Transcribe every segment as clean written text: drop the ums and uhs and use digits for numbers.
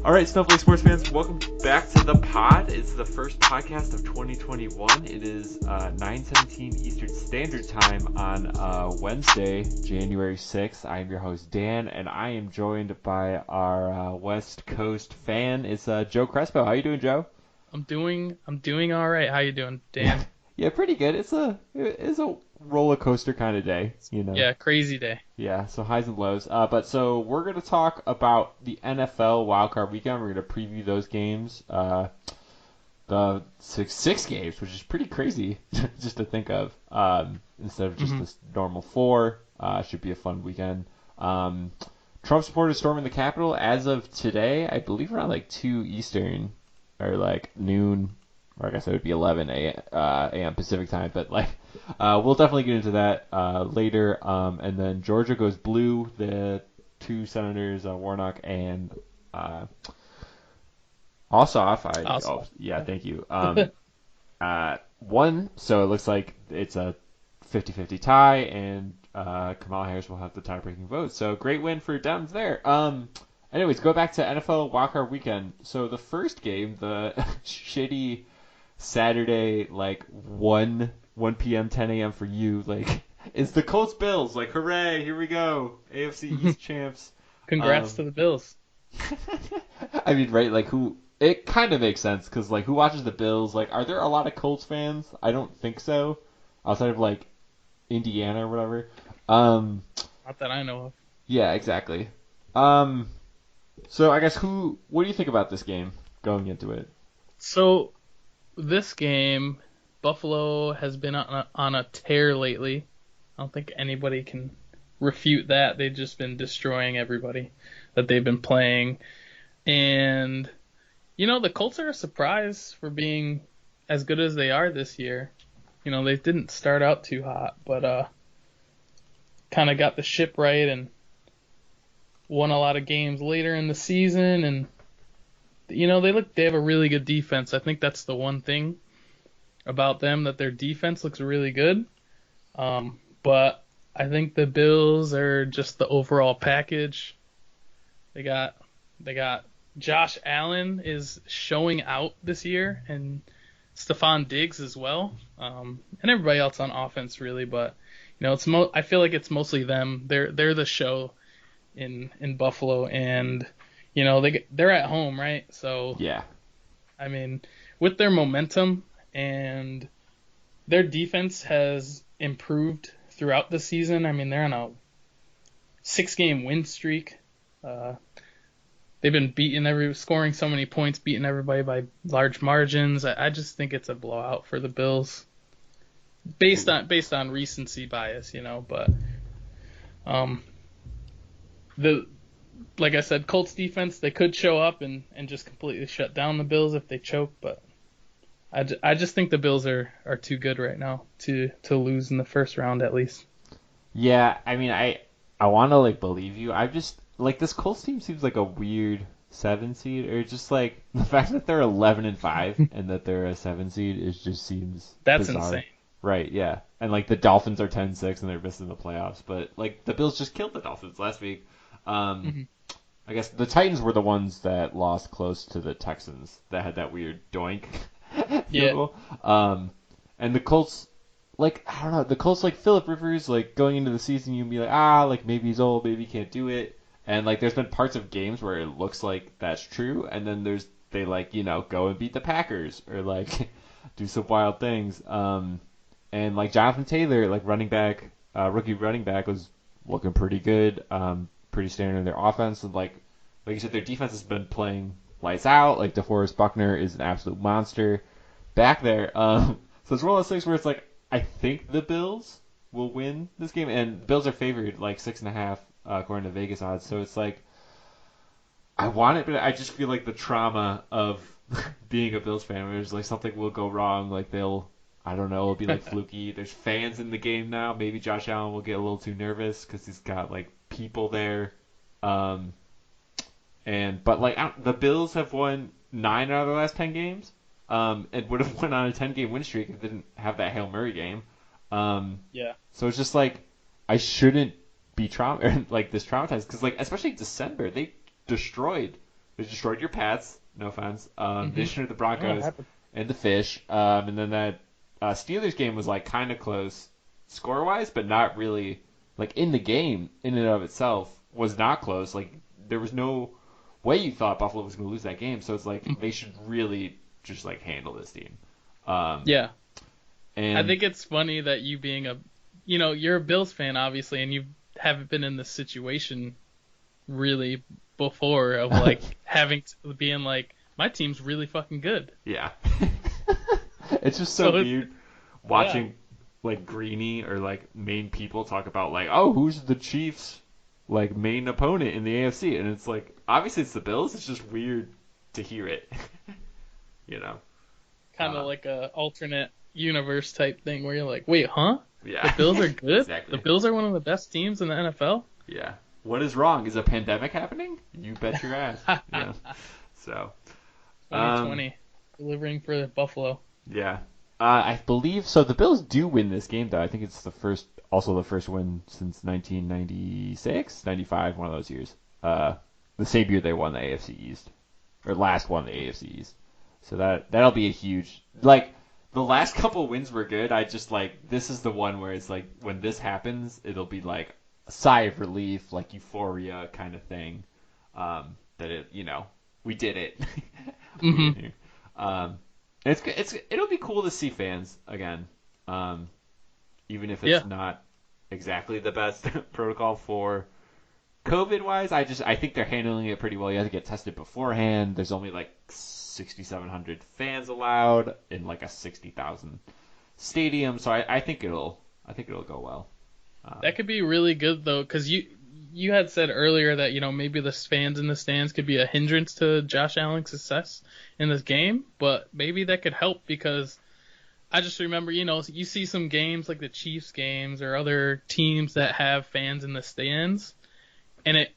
All right, Snowflake sports fans, welcome back to the pod. It's the first podcast of 2021. It is 9:17 Eastern Standard Time on Wednesday, January 6th. I am your host, Dan, and I am joined by our West Coast fan. It's Joe Crespo. How you doing, Joe? I'm doing all right. How you doing, Dan? Yeah, pretty good. It's a roller coaster kind of day, you know. Yeah, crazy day. Yeah, so highs and lows. But we're going to talk about the NFL wildcard weekend. We're going to preview those games. The six games, which is pretty crazy just to think of. Instead of just this normal four. Should be a fun weekend. Trump supporters storming the Capitol as of today, I believe around like 2 Eastern or like noon, or I guess it would be 11 a.m. Pacific time, but we'll definitely get into that later. And then Georgia goes blue. The two senators, Warnock and Ossoff. Oh, yeah, thank you. Won, so it looks like it's a 50-50 tie, and Kamala Harris will have the tie-breaking vote. So great win for Dems there. Anyways, go back to NFL wildcard weekend. So the first game, the shitty Saturday, 1 p.m., 10 a.m. for you, is the Colts Bills. Hooray, here we go. AFC East champs. Congrats to the Bills. I mean, right, it kind of makes sense, because, who watches the Bills? Are there a lot of Colts fans? I don't think so, outside of, Indiana or whatever. Not that I know of. Yeah, exactly. So I guess what do you think about this game going into it? So, this game, Buffalo has been on a tear lately. I don't think anybody can refute that. They've just been destroying everybody that they've been playing. And, the Colts are a surprise for being as good as they are this year. They didn't start out too hot, but kind of got the ship right and won a lot of games later in the season. And, they have a really good defense. I think that's the one thing about them, that their defense looks really good. But I think the Bills are just the overall package. They got Josh Allen is showing out this year, and Stephon Diggs as well, and everybody else on offense really. But I feel like it's mostly them. They're the show in Buffalo, and they're at home, right? So yeah, I mean, with their momentum, and their defense has improved throughout the season. I mean, they're on a 6-game win streak. They've been scoring so many points, beating everybody by large margins. I just think it's a blowout for the Bills, based on recency bias, But like I said, Colts defense, they could show up and just completely shut down the Bills if they choke, but I just think the Bills are too good right now to lose in the first round at least. Yeah, I mean, I want to believe you. I just this Colts team seems like a weird 7 seed, or just the fact that they're 11-5 and that they're a 7 seed just seems that's bizarre. insane. Right? Yeah, and the Dolphins are 10-6 and they're missing the playoffs, but the Bills just killed the Dolphins last week. I guess the Titans were the ones that lost close to the Texans that had that weird doink. Yeah. And the Colts, I don't know, the Colts, Phillip Rivers, going into the season, you'd be maybe he's old, maybe he can't do it. And, there's been parts of games where it looks like that's true, and then they go and beat the Packers, or, do some wild things. And, Jonathan Taylor, rookie running back, was looking pretty good, pretty standard in their offense. And, like you said, their defense has been playing lights out. DeForest Buckner is an absolute monster back there. So it's one of those things where it's I think the Bills will win this game, and the Bills are favored 6.5 according to Vegas odds. So it's I want it, but I just feel the trauma of being a Bills fan, where there's something will go wrong. I don't know, it'll be fluky. There's fans in the game now. Maybe Josh Allen will get a little too nervous because he's got people there. But the Bills have won 9 out of their last 10 games. And would have went on a 10-game win streak if they didn't have that Hail Mary game. Yeah. So it's just I shouldn't be traumatized, because especially December, they destroyed They destroyed your pets. No offense. They Hmm. destroyed the Oh, it Broncos happened. and the Fish. And then that Steelers game was like kind of close score wise, but not really like in the game in and of itself was not close. Like there was no way you thought Buffalo was going to lose that game. So it's like they should really just like handle this team. Um, Yeah, I and think it's funny that you being a, you're a Bills fan obviously, and you haven't been in this situation really before of like having to being like my team's really fucking good. yeah, it's just so So it's weird yeah, watching like Greeny or like main people talk about like, oh, who's the Chiefs like main opponent in the AFC, and it's like obviously it's the Bills. It's just weird to hear it, you know. kind of like a alternate universe type thing where you're like, wait, huh? The Yeah, Bills are good. The exactly. Bills are one of the best teams in the NFL. Yeah. What is wrong? Is a pandemic happening? You bet your ass. Yeah. So, um, 2020 delivering for Buffalo. yeah. I believe so. The Bills do win this game, though. I think it's also the first win since 1996, 95, one of those years. The same year they won the AFC East, or last won the AFC East. So that'll be a huge like. The last couple wins were good. I just like this is the one where it's like when this happens, it'll be like a sigh of relief, like euphoria kind of thing. That we did it. We Hmm. win here. Um, it'll be cool to see fans again. Um, even if it's Yeah, not exactly the best protocol for COVID wise. I think they're handling it pretty well. You have to get tested beforehand. There's only like 6,700 fans allowed in like a 60,000 stadium, so I think it'll go well. that could be really good though, because you had said earlier that maybe the fans in the stands could be a hindrance to Josh Allen's success in this game, but maybe that could help because I just remember you see some games like the Chiefs games or other teams that have fans in the stands, and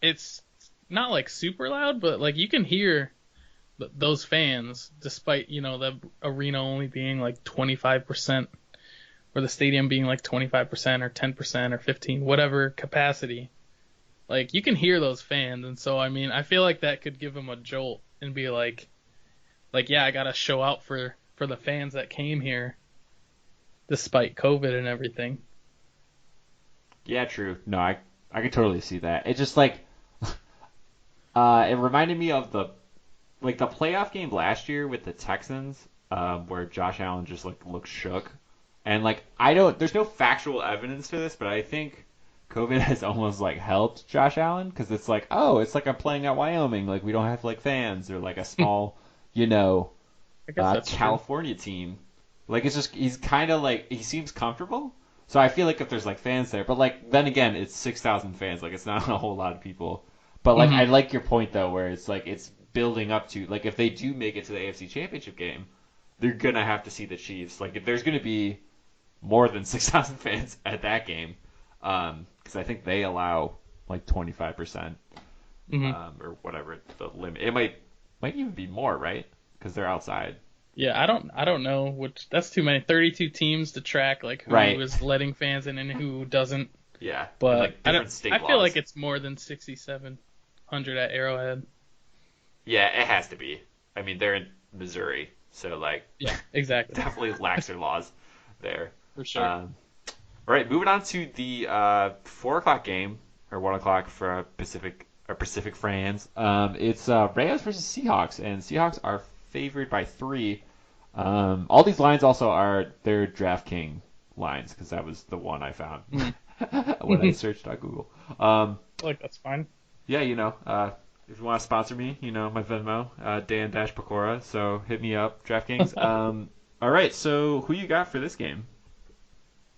it's not like super loud, but like you can hear those fans despite the arena only being like 25% or the stadium being like 25% or 10% or 15 whatever capacity. Like you can hear those fans, and so I mean I feel like that could give them a jolt and be like yeah, I gotta show out for the fans that came here despite COVID and everything. Yeah, true. No, I could totally see that. It just like it reminded me of the playoff game last year with the Texans, where Josh Allen just like looked shook, and like I don't. There's no factual evidence to this, but I think COVID has almost like helped Josh Allen because it's like, oh, it's like I'm playing at Wyoming. Like we don't have like fans or like a small, you know, I guess that's true. California team. Like it's just he's kind of like he seems comfortable. So I feel like if there's like fans there, but like then again, it's 6,000 fans. Like it's not a whole lot of people. But like I Hmm. like your point though, where it's like it's building up to like if they do make it to the AFC Championship game, they're gonna have to see the Chiefs. Like if there's gonna be more than 6,000 fans at that game, because I think they allow like 25% Hmm. or whatever the limit. It might even be more, right? Because they're outside. Yeah, I don't know which that's too many 32 teams to track like who Right. is letting fans in and who doesn't. Yeah, and But like I don't. different I state feel like laws. it's more than 6,700 at Arrowhead. Yeah, it has to be. I mean, they're in Missouri, so like Yeah, exactly. definitely laxer laws there. For sure. Um, all right, moving on to the 4 o'clock game or 1 o'clock for Pacific fans. It's Rams versus Seahawks, and Seahawks are favored by 3. All these lines also are their DraftKings lines because that was the one I found Mm. when I searched on Google. Um, Like that's fine. yeah, if you want to sponsor me, my Venmo, Dan Dash Pecora. So hit me up, DraftKings. All right, so who you got for this game?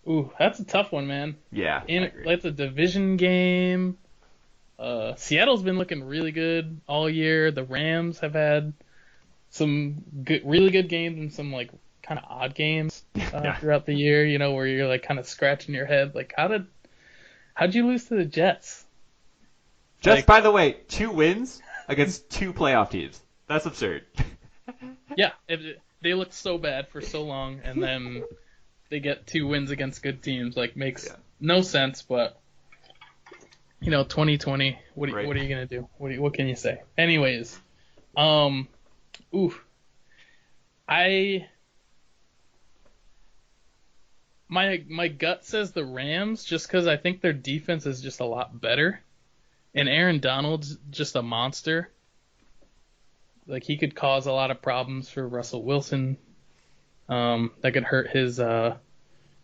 Ooh, that's a tough one, man. Yeah, I In agree. It's a division game. Seattle's been looking really good all year. The Rams have had some good, really good games and some like kind of odd games Yeah. throughout the year. Where you're like kind of scratching your head, like how'd you lose to the Jets? Just Like, by the way, 2 wins against 2 playoff teams. That's absurd. yeah, they looked so bad for so long, and then they get 2 wins against good teams. Like, makes Yeah. no sense, but 2020. Right. What are you gonna do? What can you say? Anyways, um, ooh, I my gut says the Rams just because I think their defense is just a lot better, and Aaron Donald's just a monster. Like he could cause a lot of problems for Russell Wilson. That could hurt his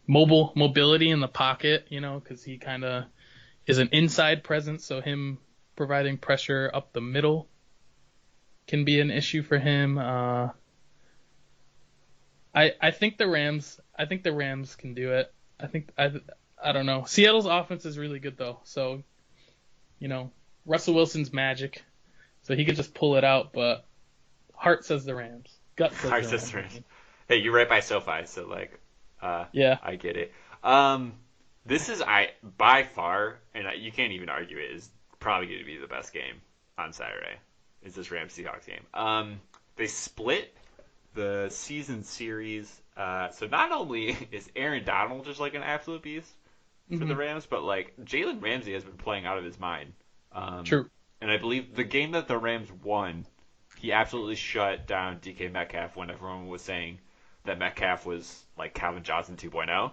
mobility in the pocket, because he kind of is an inside presence, so him providing pressure up the middle can be an issue for him. I think the Rams. I think the Rams can do it. I don't know. Seattle's offense is really good though, so you know Russell Wilson's magic, so he could just pull it out. But heart says the Rams. Gut says Our the Rams. sisters. Hey, you're right by SoFi, so like, Yeah. I get it. Um, this is I by far, and you can't even argue it, is probably going to be the best game on Saturday. Is this Rams Seahawks game? They split the season series. So not only is Aaron Donald just like an absolute beast for the Hmm. Rams, but like Jalen Ramsey has been playing out of his mind. True. And I believe the game that the Rams won, he absolutely shut down DK Metcalf when everyone was saying that Metcalf was like Calvin Johnson 2.0.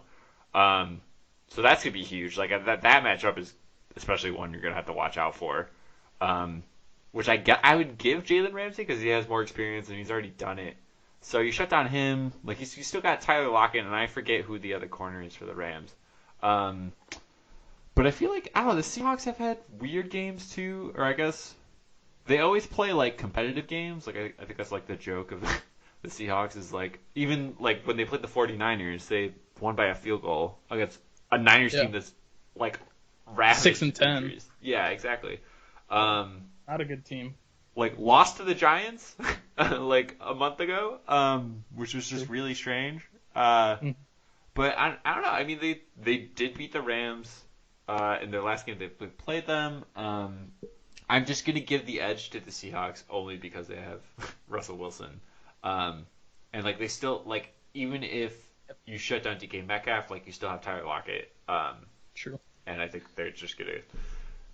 So that's gonna be huge. Like that matchup is especially one you're gonna have to watch out for. Um, which I would give Jalen Ramsey because he has more experience and he's already done it. So you shut down him. Like you still got Tyler Lockett, and I forget who the other corner is for the Rams. Um, but I feel like I don't know. The Seahawks have had weird games too, or I guess they always play like competitive games. Like I think that's like the joke of the Seahawks is like even like when they played the 49ers, they won by a field goal against a Niners Yeah. team that's like 6-10. injuries. Yeah, exactly. Um, Not a good team. like lost to the Giants like a month ago, which was just True. really strange. Mm. But I don't know. I mean, they did beat the Rams in their last game they played them. I'm just gonna give the edge to the Seahawks only because they have Russell Wilson, and like they still like even if you shut down DK Metcalf, like you still have Tyler Lockett, True. and I think they're just gonna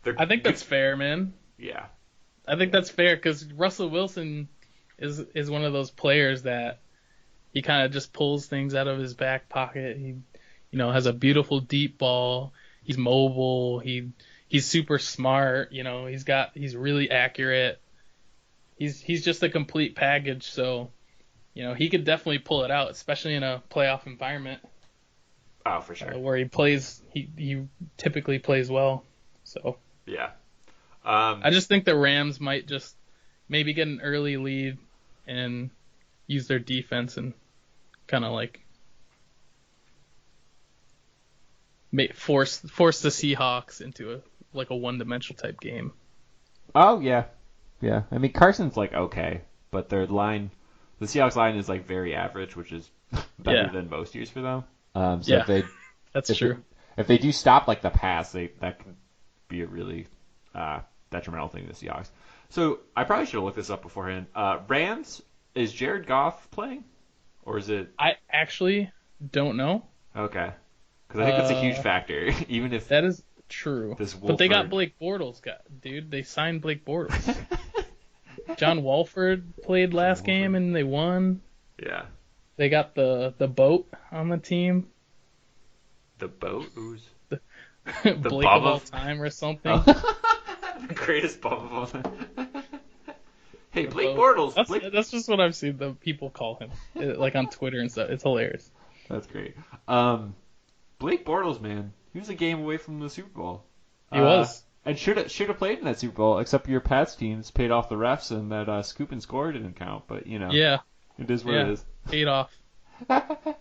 they're I think good. that's fair, man. Yeah, I think yeah, that's fair because Russell Wilson is one of those players that he kind of just pulls things out of his back pocket. He, has a beautiful deep ball. He's mobile. He's super smart. He's really accurate. He's just a complete package. So, he could definitely pull it out, especially in a playoff environment oh for sure. where he plays. He typically plays well. So Yeah. I just think the Rams might just maybe get an early lead and use their defense and kind of like force the Seahawks into a one-dimensional type game. Oh yeah, yeah. I mean Carson's like okay, but their line, the Seahawks line is like very average, which is better Yeah, than most years for them. So yeah, that's if, true. if they do stop like the pass, that could be a really detrimental thing to the Seahawks. So I probably should have looked this up beforehand. Rams, is Jared Goff playing, or is it I actually don't know. okay? Because I think that's a huge Uh, factor, even if that is true. this But they got Wolford. Blake Bortles, dude. They signed Blake Bortles. John Walford played last game Wolford. and they won. Yeah, They got the boat on the team. the boat. Who's the Blake of all Bubba? time or something. Oh. The greatest bum of all time. Hey, The Blake boat. Bortles. That's Blake. that's just what I've seen the people call him, like on Twitter and stuff. It's hilarious. That's great. Blake Bortles, man, he was a game away from the Super Bowl. He was. And should have played in that Super Bowl, except your Pats teams paid off the refs, and that scoop and score didn't count. But Yeah, it is what yeah, it is. paid off. But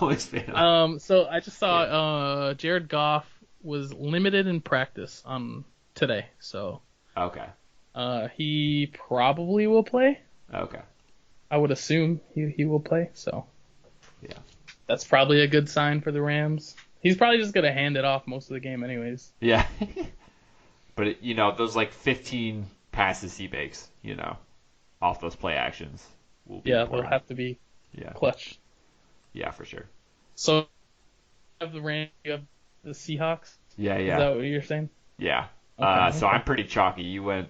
Always paid off. so I just saw Jared Goff was limited in practice on today, so Okay. he probably will play. Okay. I would assume he will play. So Yeah. that's probably a good sign for the Rams. He's probably just gonna hand it off most of the game, anyways. Yeah. But those like 15 passes he makes, off those play actions will be Yeah, they'll important. have to be Yeah. clutch. Yeah, for sure. So you have the Rams, you have the Seahawks. Yeah, Is yeah. that what you're saying? Yeah. Okay, So okay. I'm pretty chalky. You went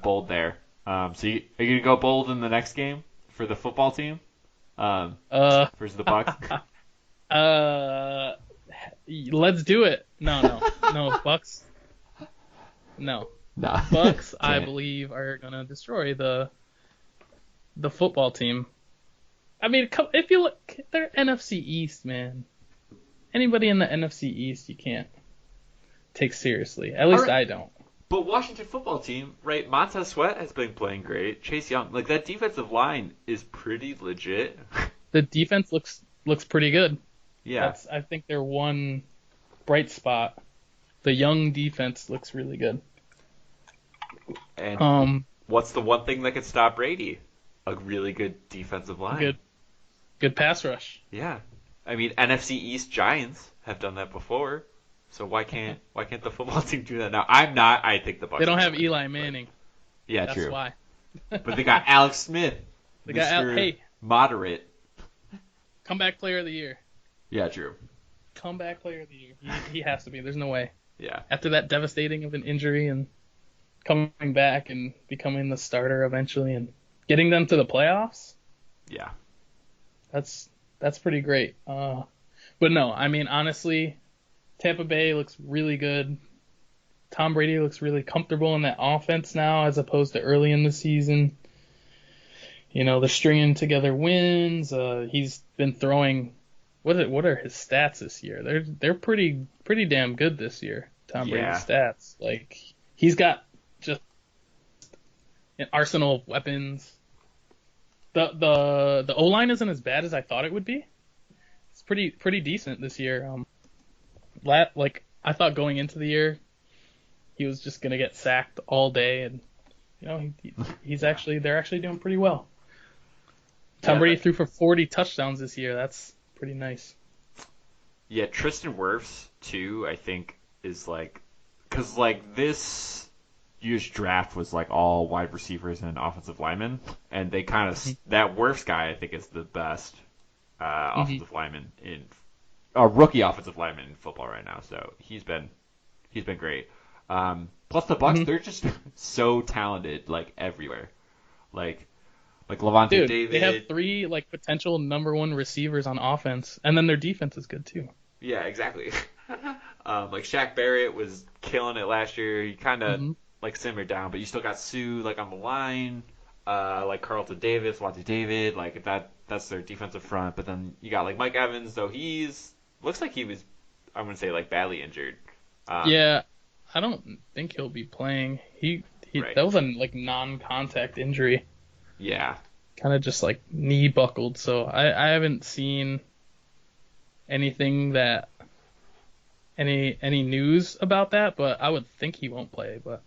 bold there. So are you gonna go bold in the next game for the football team? Um, Uh, versus the Bucks. uh, let's do it. No, no, no, Bucks. No, No, Bucks. I can't. believe are gonna destroy the football team. I mean, if you look, they're NFC East, man. Anybody in the NFC East, you can't take seriously. At All least right, I don't. but Washington football team, right? Montez Sweat has been playing great. Chase Young, like that defensive line is pretty legit. The defense looks pretty good. Yeah, That's I think their one bright spot. The young defense looks really good. and Um, what's the one thing that could stop Brady? A really good defensive line. good good pass rush. Yeah, I mean NFC East Giants have done that before, so why can't the football team do that now? I'm not. I think the They Bucks are don't gonna have win, Eli but Manning. yeah, That's true. why. But they got Alex Smith, They got Mister hey, Moderate. comeback player of the year. Yeah, true. Comeback player of the year. He has to be. There's no way. Yeah, After that devastating of an injury and coming back and becoming the starter eventually and getting them to the playoffs, yeah, that's pretty great. But no, I mean honestly, Tampa Bay looks really good. Tom Brady looks really comfortable in that offense now as opposed to early in the season. You know, they're stringing together wins. He's been throwing. What are his stats this year? They're pretty damn good this year. Tom Brady's yeah. stats. Like he's got just an arsenal of weapons. The O line isn't as bad as I thought it would be. It's pretty decent this year. Like I thought going into the year, he was just gonna get sacked all day, and you know Yeah. they're actually doing pretty well. Tom Yeah, Brady threw for 40 touchdowns this year. That's pretty nice. yeah. Tristan Wirfs too. I think is like, cause like this year's draft was like all wide receivers and offensive linemen, and they kind of Hmm. that Wirfs guy I think is the best Hmm. offensive lineman in a rookie offensive lineman in football right now. So he's been great. Plus the Bucks, Hmm. they're just so talented like everywhere. Like like Levante Dude, they have David. three like potential number one receivers on offense, and then their defense is good too. Yeah, exactly. Like Shaq Barrett was killing it last year. He kind of Hmm. like simmered down, but you still got Sue like on the line. Like Carlton Davis, Levante David, like that's their defensive front. But then you got like Mike Evans, though he's looks like he was I wouldn't say like badly injured. Um, Yeah, I don't think he'll be playing. He right. that was a like non-contact injury, Yeah. kind of just like knee buckled. So I haven't seen anything that any news about that, but I would think he won't play. But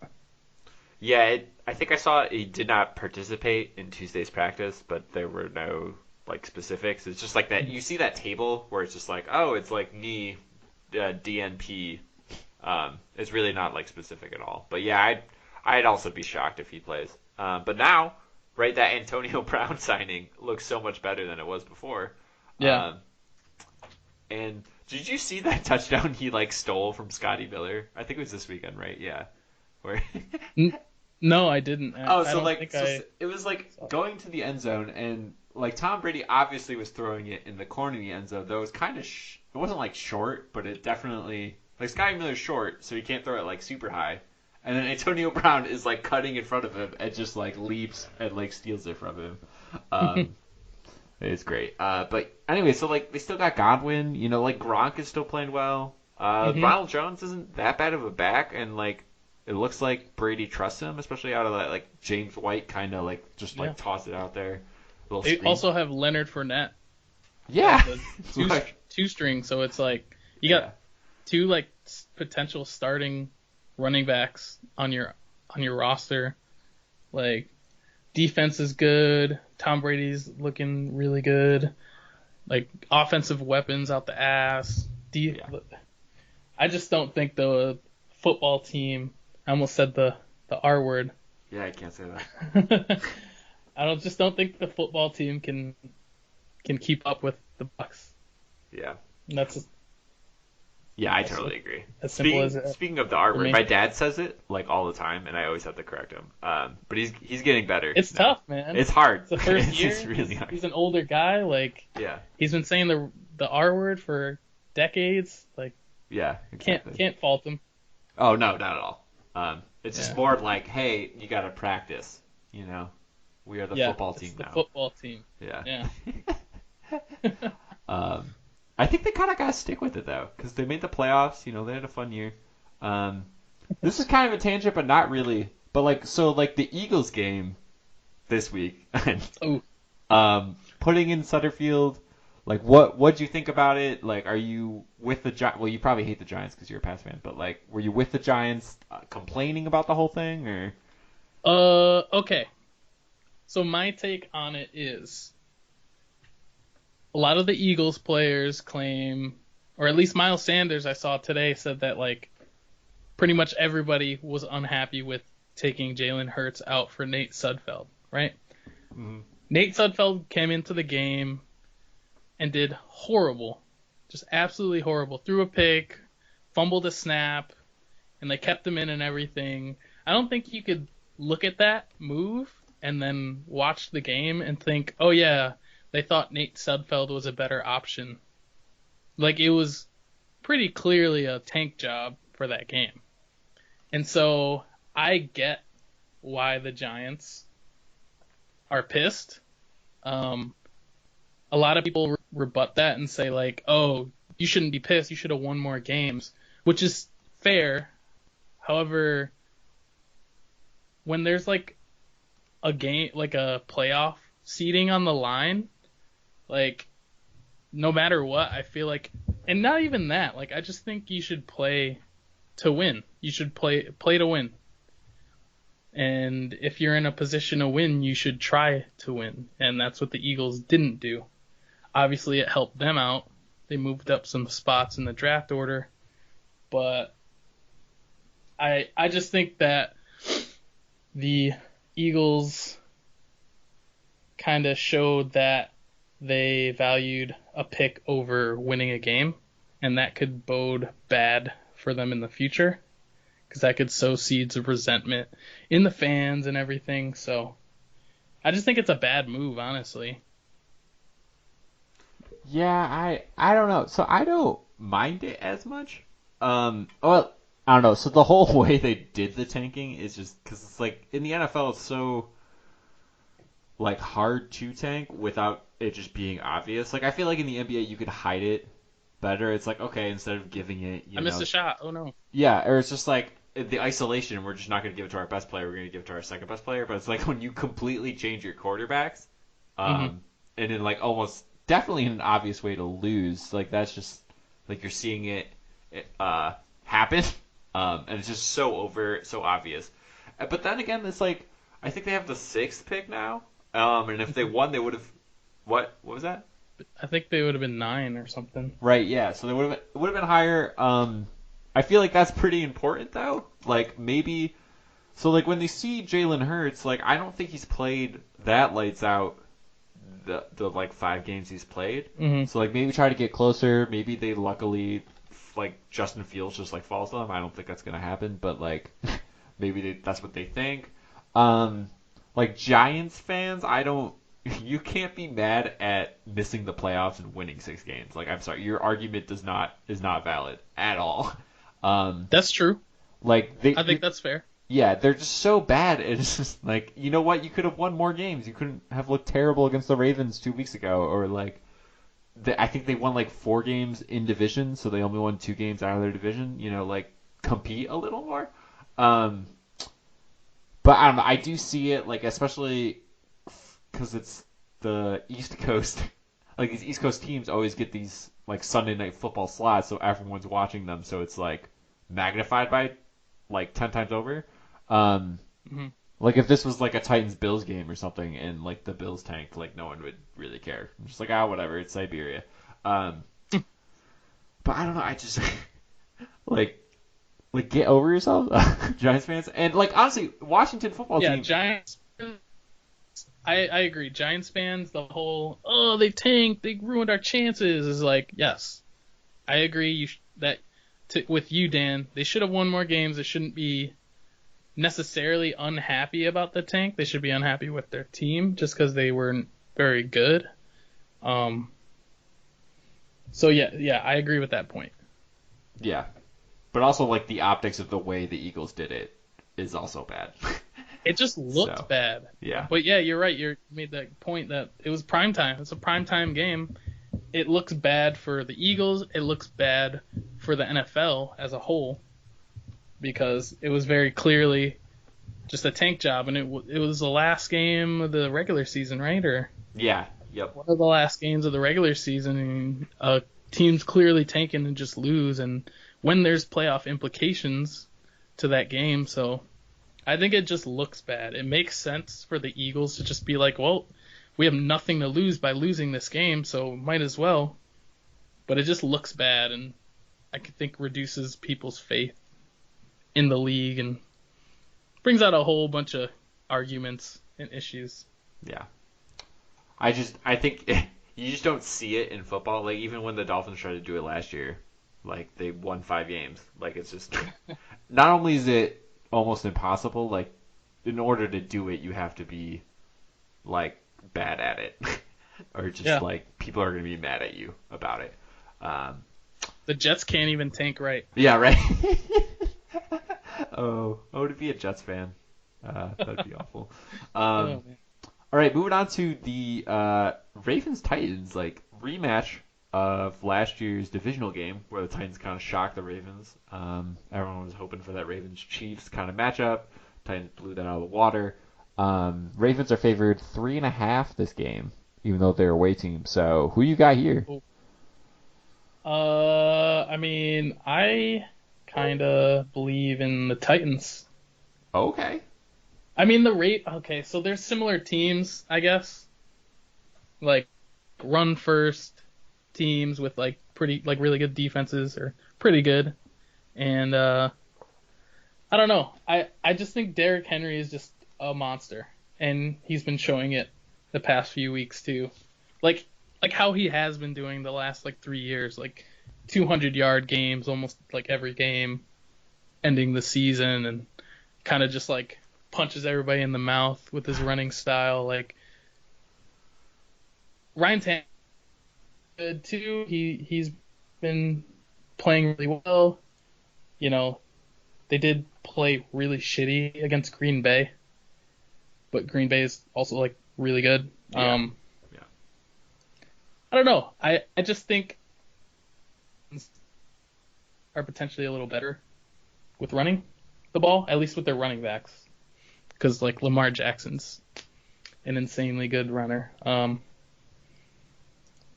Yeah, I think I saw he did not participate in Tuesday's practice, but there were no like specifics. It's just like that. You see that table where it's just like, oh, it's like knee DNP. It's really not like specific at all. But yeah, I'd also be shocked if he plays. But now, right, that Antonio Brown signing looks so much better than it was before. yeah, Um, and did you see that touchdown he like stole from Scotty Miller? I think it was this weekend, right? Yeah. Where N- no, I didn't. Oh, I so don't like think so I it was like saw. going to the end zone, and like Tom Brady obviously was throwing it in the corner of the end zone. Though it was kind of it wasn't like short, but it definitely like Scotty Miller's short, so he can't throw it like super high. And then Antonio Brown is like cutting in front of him and just like leaps and like steals it from him. Um, it's great. But anyway, so like they still got Godwin. You know, like Gronk is still playing well. Hmm. Ronald Jones isn't that bad of a back, and like it looks like Brady trusts him, especially out of that like James White kind of like just Yeah. like toss it out there, little They screen. also have Leonard Fournette as Yeah, the it's two like two string, so it's like you got yeah, two like potential starting running backs on your roster. Like defense is good. Tom Brady's looking really good. Like offensive weapons out the ass. yeah, I just don't think the football team. I almost said the R word. yeah. I can't say that. I don't think the football team can keep up with the Bucks. Yeah, And that's Yeah, I That's totally agree. as simple as Speaking it speaking of the R for word, me. my dad says it like all the time, and I always have to correct him. But he's getting better It's now. tough, man. It's hard. It's the first It's year. really hard. He's an older guy. Like Yeah, he's been saying the R word for decades. Like yeah, can't exactly. can't fault him. Oh no, not at all. It's just Yeah. more of like, hey, you got to practice. You know, we are the Yeah, football it's team the now. football team. Yeah. Yeah. um, I think they kind of got to stick with it though, because they made the playoffs. You know, they had a fun year. Um, this is kind of a tangent, but not really. But like, so like the Eagles game this week, Oh, putting in Sutterfield, like what'd you think about it? Like, are you with the Giants? Well, you probably hate the Giants because you're a Pats fan, but like, were you with the Giants complaining about the whole thing, or? okay. So my take on it is a lot of the Eagles players claim, or at least Miles Sanders I saw today said that like pretty much everybody was unhappy with taking Jalen Hurts out for Nate Sudfeld, right? Mhm. Nate Sudfeld came into the game and did horrible, just absolutely horrible. Threw a pick, fumbled a snap, and they kept him in and everything. I don't think you could look at that move and then watch the game and think, oh yeah, they thought Nate Sudfeld was a better option. Like it was pretty clearly a tank job for that game. And so I get why the Giants are pissed. Um, a lot of people rebut that and say like, "Oh, you shouldn't be pissed. You should have won more games," which is fair. However, when there's like a game, like a playoff seeding on the line, like no matter what, I feel like, and not even that. Like I just think you should play to win. You should play to win. And if you're in a position to win, you should try to win. And that's what the Eagles didn't do. Obviously, it helped them out. They moved up some spots in the draft order. But I just think that the Eagles kind of showed that they valued a pick over winning a game. And that could bode bad for them in the future. Because that could sow seeds of resentment in the fans and everything. So I just think it's a bad move, honestly. Yeah, I don't know. So I don't mind it as much. Well, I don't know. So the whole way they did the tanking is just because it's like in the NFL, it's so like hard to tank without it just being obvious. Like I feel like in the NBA, you could hide it better. It's like okay, instead of giving it, I missed a shot. Oh no. yeah, or it's just like the isolation. We're just not going to give it to our best player. We're going to give it to our second best player. But it's like when you completely change your quarterbacks, Mm-hmm. and in like almost definitely in an obvious way to lose. Like that's just like you're seeing it happen, and it's just so so obvious. But then again, it's like I think they have the sixth pick now, and if they won, they would have what was that? I think they would have been 9 or something. Right, yeah. So they would have been higher. I feel like that's pretty important though. Like maybe so like when they see Jalen Hurts, like I don't think he's played that lights out the like 5 games he's played. Mm-hmm. So like maybe try to get closer. Maybe they luckily like Justin Fields just like falls to them. I don't think that's gonna happen, but like maybe that's what they think. Um, like Giants fans, I don't. You can't be mad at missing the playoffs and winning 6 games. Like I'm sorry, your argument is not valid at all. Um, That's true. like they I think that's fair. yeah, they're just so bad. It's just like you know what? You could have won more games. You couldn't have looked terrible against the Ravens 2 weeks ago, or like I think they won like 4 games in division, so they only won 2 games out of their division. You know, like compete a little more. Um, but I don't know. I do see it like especially because it's the East Coast. Like these East Coast teams always get these like Sunday night football slots, so everyone's watching them. So it's like magnified by like 10 times over. Um, Mm-hmm. like if this was like a Titans Bills game or something, and like the Bills tanked, like no one would really care. I'm just like whatever, it's Siberia. Um, but I don't know. I just like get over yourself, Giants fans, and like honestly, Washington football Yeah, team. Giants. I agree. Giants fans, the whole they tanked, they ruined our chances is like yes, I agree. That with you, Dan, they should have won more games. They shouldn't be necessarily unhappy about the tank. They should be unhappy with their team just because they weren't very good. Um, so yeah, I agree with that point. Yeah, but also like the optics of the way the Eagles did it is also bad. It just looked So bad. yeah, But yeah, you're right. You made that point that it was prime time. It's a prime time game. It looks bad for the Eagles. It looks bad for the NFL as a whole because it was very clearly just a tank job, and it was the last game of the regular season, right? Or yeah, yep, one of the last games of the regular season, and teams clearly tanking and just lose, and when there's playoff implications to that game, so I think it just looks bad. It makes sense for the Eagles to just be like, well, we have nothing to lose by losing this game, so might as well. But it just looks bad, and I think reduces people's faith in the league and brings out a whole bunch of arguments and issues. yeah. I think you just don't see it in football. Like even when the Dolphins tried to do it last year, like they won 5 games. Like it's just not only is it almost impossible. Like in order to do it, you have to be like bad at it, or just Yeah, like people are gonna be mad at you about it. Um, the Jets can't even tank right. yeah, right. To be a Jets fan, that'd be awful. Oh Um, man. all right, moving on to the Ravens Titans like rematch of last year's divisional game where the Titans kind of shocked the Ravens. Everyone was hoping for that Ravens Chiefs kind of matchup. Titans blew that out of the water. Ravens are favored 3.5 this game, even though they're away team. So who you got here? I mean, I kind of believe in the Titans. Okay. I mean, the rate. Okay, so there's similar teams, I guess. Like run first teams with like pretty like really good defenses or pretty good. And I don't know. I just think Derrick Henry is just a monster, and he's been showing it the past few weeks too. Like like how he has been doing the last like 3 years, like 200-yard games almost like every game, ending the season, and kind of just like punches everybody in the mouth with his running style. Like Ryan Tannehill too. He's been playing really well. You know, they did play really shitty against Green Bay, but Green Bay is also like really good. Yeah. Yeah. I don't know. I just think are potentially a little better with running the ball, at least with their running backs, because like Lamar Jackson's an insanely good runner.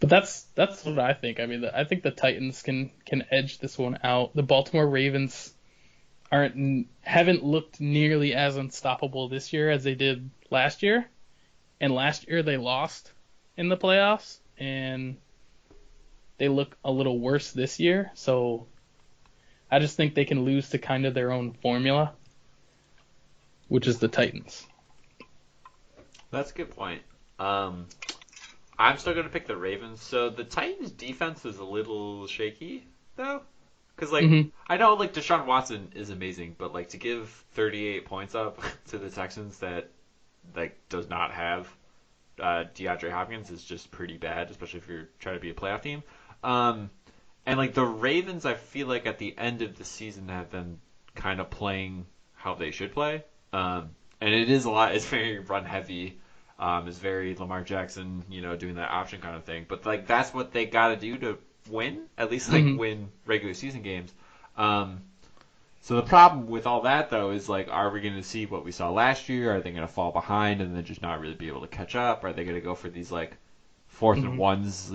But that's what I think. I mean, I think the Titans can edge this one out. The Baltimore Ravens haven't looked nearly as unstoppable this year as they did last year. And last year they lost in the playoffs, and they look a little worse this year. So I just think they can lose to kind of their own formula, which is the Titans. That's a good point. I'm still going to pick the Ravens. So the Titans' defense is a little shaky, though. Because, like, Mm-hmm. I know, like, Deshaun Watson is amazing, but, like, to give 38 points up to the Texans that, like, does not have DeAndre Hopkins is just pretty bad, especially if you're trying to be a playoff team. And, like, the Ravens, I feel like at the end of the season have been kind of playing how they should play. And it is a lot, it's very run heavy. Is very Lamar Jackson, doing that option kind of thing. But like that's what they got to do to win, at least like Mm-hmm. win regular season games. So the problem with all that though is like, are we going to see what we saw last year? Are they going to fall behind and then just not really be able to catch up? Are they going to go for these like fourth and Mm-hmm. ones,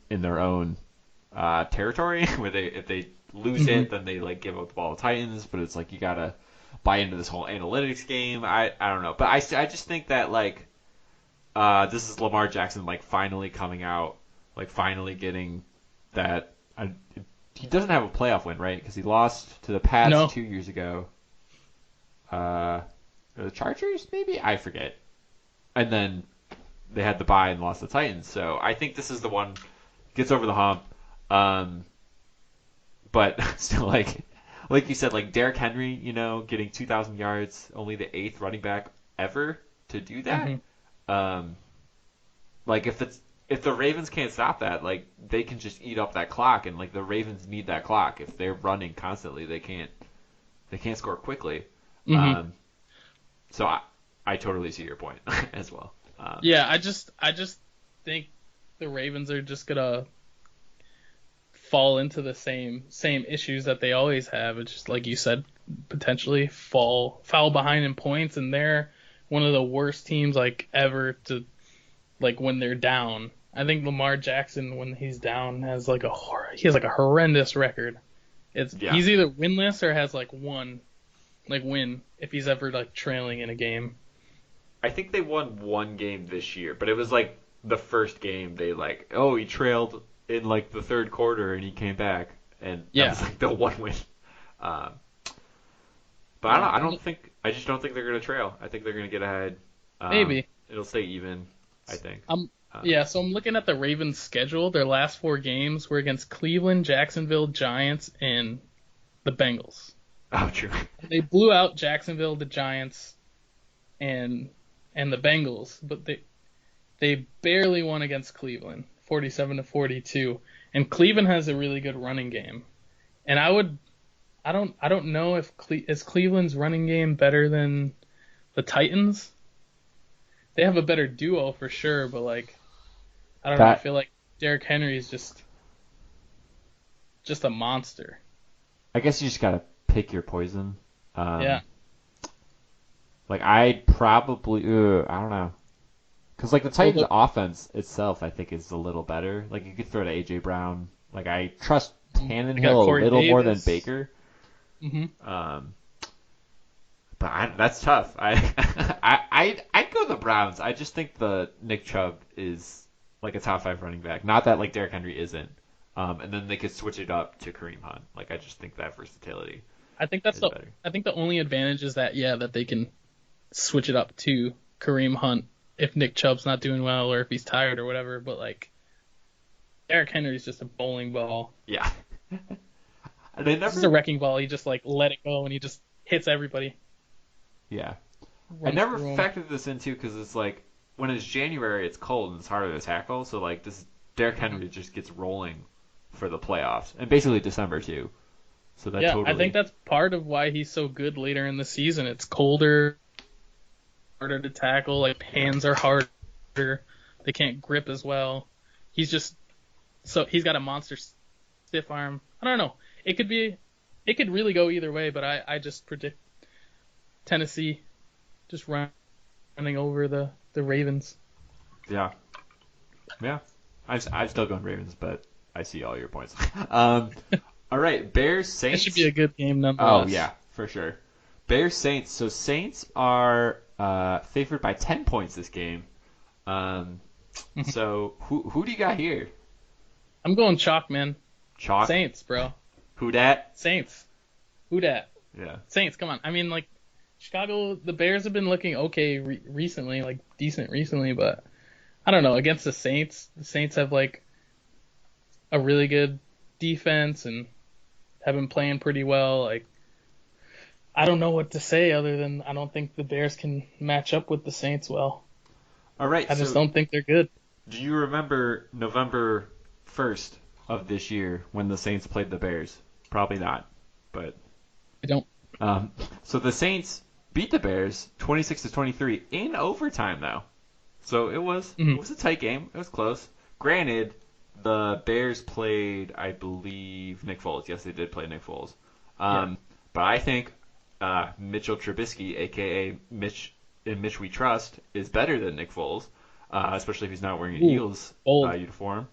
in their own territory where if they lose Mm-hmm. it, then they like give up the ball to Titans. But it's like you gotta buy into this whole analytics game. I don't know, but I just think that like. This is Lamar Jackson like finally coming out, like finally getting that. He doesn't have a playoff win, right? Because he lost to the Pats No. 2 years ago. Or the Chargers, maybe I forget. And then they had the bye and lost the Titans. So I think this is the one gets over the hump. but still, like you said, like Derrick Henry, getting 2,000 yards, only the eighth running back ever to do that. Hmm. Um, like if the Ravens can't stop that, like they can just eat up that clock, and like the Ravens need that clock. If they're running constantly, they can't score quickly. Hmm. Um, so I totally see your point as well. Yeah, I just think the Ravens are just gonna fall into the same issues that they always have. It's just like you said, potentially foul behind in points, and they're one of the worst teams like ever to like when they're down. I think Lamar Jackson when he's down he has like a horrendous record. It's Yeah, he's either winless or has like one like win if he's ever like trailing in a game. I think they won one game this year, but it was like the first game they he trailed in like the third quarter and he came back, and that Yeah, was like the one win. Um, but yeah, I just don't think they're gonna trail. I think they're gonna get ahead. maybe. It'll stay even. I think. Yeah, so I'm looking at the Ravens' schedule. Their last four games were against Cleveland, Jacksonville, Giants, and the Bengals. Oh, true. They blew out Jacksonville, the Giants, and the Bengals, but they barely won against Cleveland, 47-42. And Cleveland has a really good running game. And I don't know if is Cleveland's running game better than the Titans. They have a better duo for sure, but like I don't know. I That feel like Derrick Henry is just a monster. I guess you just gotta pick your poison. Yeah. Um, like I'd probably, I don't know, because like the Well, Titans' offense itself, I think is a little better. Like you could throw to AJ Brown. Like I trust they got Tannenhill a Corey little more than Davis. Baker. Hmm. Um, that's tough. I'd go the Browns. I just think the Nick Chubb is like a top five running back. Not that like Derrick Henry isn't. And then they could switch it up to Kareem Hunt. Like I just think that versatility I think that's is the better. I think the only advantage is that that they can switch it up to Kareem Hunt if Nick Chubb's not doing well or if he's tired or whatever. But like Derrick Henry's just a bowling ball. Yeah. And they This is a never. wrecking ball. He just like let it go and he just hits everybody, Yeah. I runs never through them. factored this into because it's like when it's January, it's cold and it's harder to tackle. So like this, Derrick Mhm. Henry just gets rolling for the playoffs and basically December too. So that Yeah, I think totally. that's part of why he's so good later in the season. It's colder, harder to tackle. Like Yeah. hands are harder. They can't grip as well. He's just he's got a monster stiff arm. I don't know. It could really go either way, but I just predict Tennessee just running over the Ravens. Yeah. Yeah. I'm still going Ravens, but I see all your points. Um, all right, Bears It should be Saints. a good game Oh nonetheless. yeah, for sure. Bears Saints. So Saints are favored by 10 points this game. Um, so who do you got here? I'm going chalk, man. Chalk. Saints, bro. Who dat? Saints. Who dat? Yeah. Saints, come on. I mean, like, Chicago, the Bears have been looking okay recently, like, decent recently, but I don't know. Against the Saints have, like, a really good defense and have been playing pretty well. Like, I don't know what to say other than I don't think the Bears can match up with the Saints well. All right. I just So don't think they're good. do you remember November 1st of this year when the Saints played the Bears? Probably not, but I don't. um, so the Saints beat the Bears 26-23 in overtime though. So it Mhm. was a tight game. It was close. Granted, the Bears played, I believe, Nick Foles. Yes, they did play Nick Foles. Yeah. But I think Mitchell Trubisky, aka Mitch in Mitch We Trust, is better than Nick Foles, especially if he's not wearing an Ooh, Eagles bold. uniform.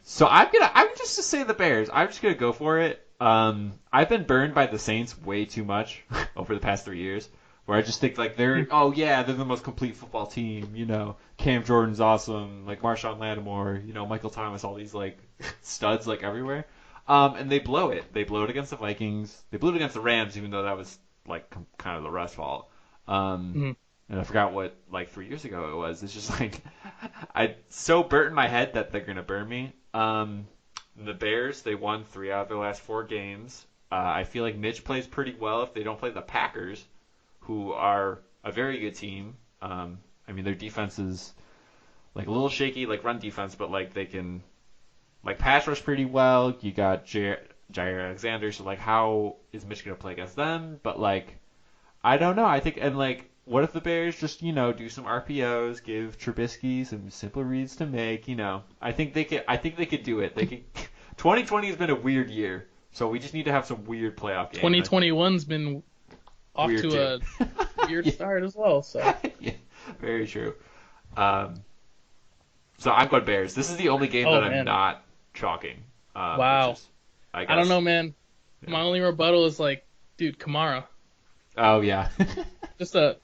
So I'm just to say the Bears. I'm just gonna go for it. I've been burned by the Saints way too much over the past 3 years, where I just think like they're the most complete football team. Cam Jordan's awesome, like Marshawn Lattimore, Michael Thomas, all these like studs like everywhere. And they blow it. They blow it against the Vikings. They blew it against the Rams, even though that was like kind of the Russ fault. Um, Mhm. and I forgot what like 3 years ago it was. It's just like I so burnt in my head that they're gonna burn me. The Bears, they won 3 out of their last 4 games. I feel like Mitch plays pretty well if they don't play the Packers, who are a very good team. I mean, their defense is like a little shaky, like run defense, but like they can like pass rush pretty well. You got Jair Alexander, so like how is Mitch gonna play against them? But like I don't know. I think and like what if the Bears just do some RPOs, give Trubisky some simple reads to make? I think they could. I think they could do it. They could. 2020 has been a weird year, so we just need to have some weird playoff games. 2021's been off Weird to too. a weird start as well. So Yeah, very true. Um, so I'm going Bears. This is the only game Oh, that I'm man. not chalking. Wow. Which is, I I don't guess. know, man. Yeah. My only rebuttal is like, dude, Kamara. Oh yeah. Just a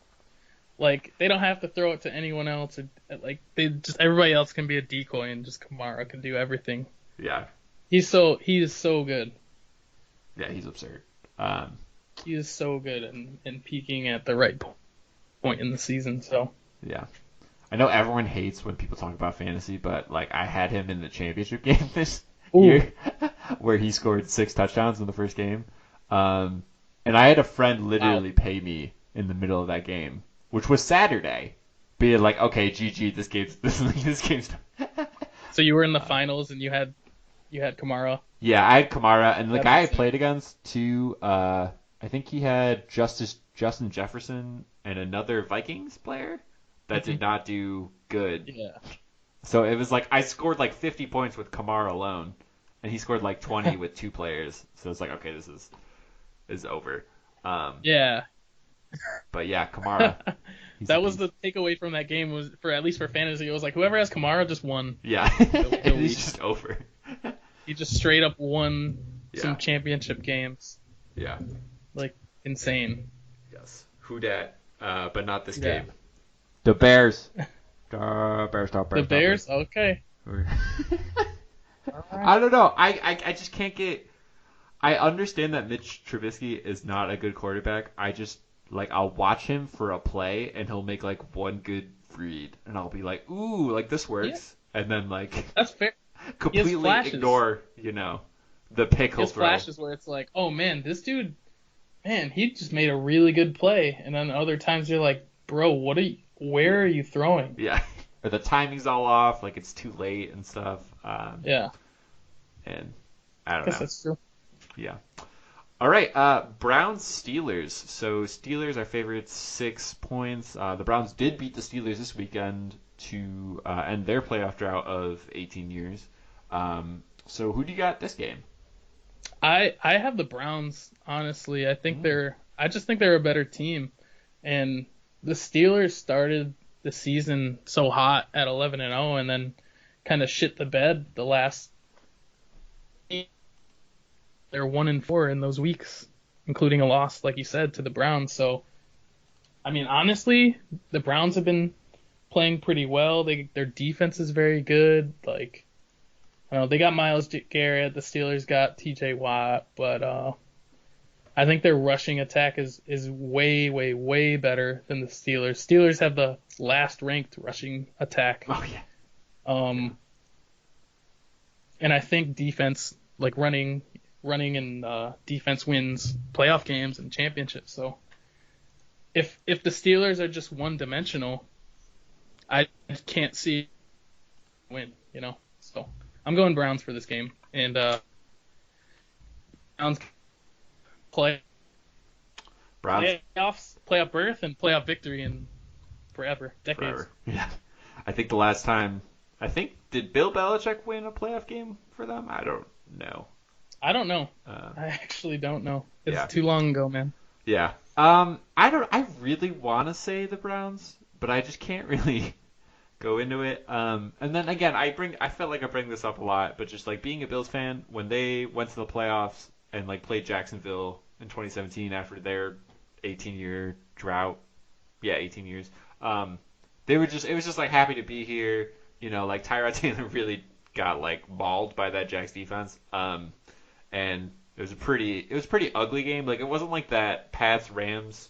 like they don't have to throw it to anyone else, or like they just everybody else can be a decoy, and just Kamara can do everything. Yeah. He is so good. Yeah, he's absurd. He is so good and peaking at the right point in the season. So Yeah. I know everyone hates when people talk about fantasy, but like I had him in the championship game this Ooh. year, where he scored 6 touchdowns in the first game, and I had a friend literally pay me in the middle of that game, which was Saturday, being like, "Okay, GG, this game's." So you were in the finals and you had Kamara. Yeah, I had Kamara, and the That's guy I insane. played against too. I think he had Justin Jefferson and another Vikings player that did not do good. Yeah. So it was like I scored like 50 points with Kamara alone, and he scored like 20 with 2 players. So it's like, okay, this is over. Yeah. But yeah, Kamara. He's a That was beast. the takeaway from that game, was for at least for fantasy. It was like whoever has Kamara just won. Yeah, He'll it's lead. just over. He just straight up won Yeah. some championship games. Yeah. Like insane. Yes. Who dat? But not this Yeah. game. The Bears. The Bears. The Bears? Okay. All right. I don't know. I just can't get. I understand that Mitch Trubisky is not a good quarterback. I just like I'll watch him for a play and he'll make like one good read and I'll be like, ooh, like this works, and then like That's fair. completely flashes. ignore the pick he'll His throw. flashes where it's like, oh man, this dude, man, he just made a really good play, and then other times you're like, bro, where are you throwing? Yeah, or the timing's all off, like it's too late and stuff. Yeah, And I I don't guess know. that's true. Yeah. All right, Browns Steelers. So Steelers are favored 6 points. The Browns did beat the Steelers this weekend to end their playoff drought of 18 years. So who do you got this game? I have the Browns, honestly. I just think they're a better team, and the Steelers started the season so hot at 11-0, and then kind of shit the bed the last. They're 1-4 in those weeks, including a loss, like you said, to the Browns. So, I mean, honestly, the Browns have been playing pretty well. Their defense is very good. Like, I don't know, they got Myles Garrett. The Steelers got T.J. Watt, but I think their rushing attack is way, way, way better than the Steelers. Steelers have the last ranked rushing attack. Oh yeah. And I think defense, like running and defense wins playoff games and championships. So if the Steelers are just one dimensional, I can't see win. So I'm going Browns for this game, and Browns playoffs, playoff berth, and playoff victory in decades. Forever. Yeah. I think the last time. Did Bill Belichick win a playoff game for them? I don't know. I don't know. I actually don't know. It's Yeah. too long ago, man. Yeah. I really want to say the Browns, but I just can't really go into it. And then again, I felt like I bring this up a lot, but just like being a Bills fan, when they went to the playoffs and like played Jacksonville in 2017 after their 18-year drought. Yeah, 18 years. It was just like happy to be here. Like Tyrod Taylor really got like mauled by that Jags defense. And it was a pretty ugly game. Like it wasn't like that Pats Rams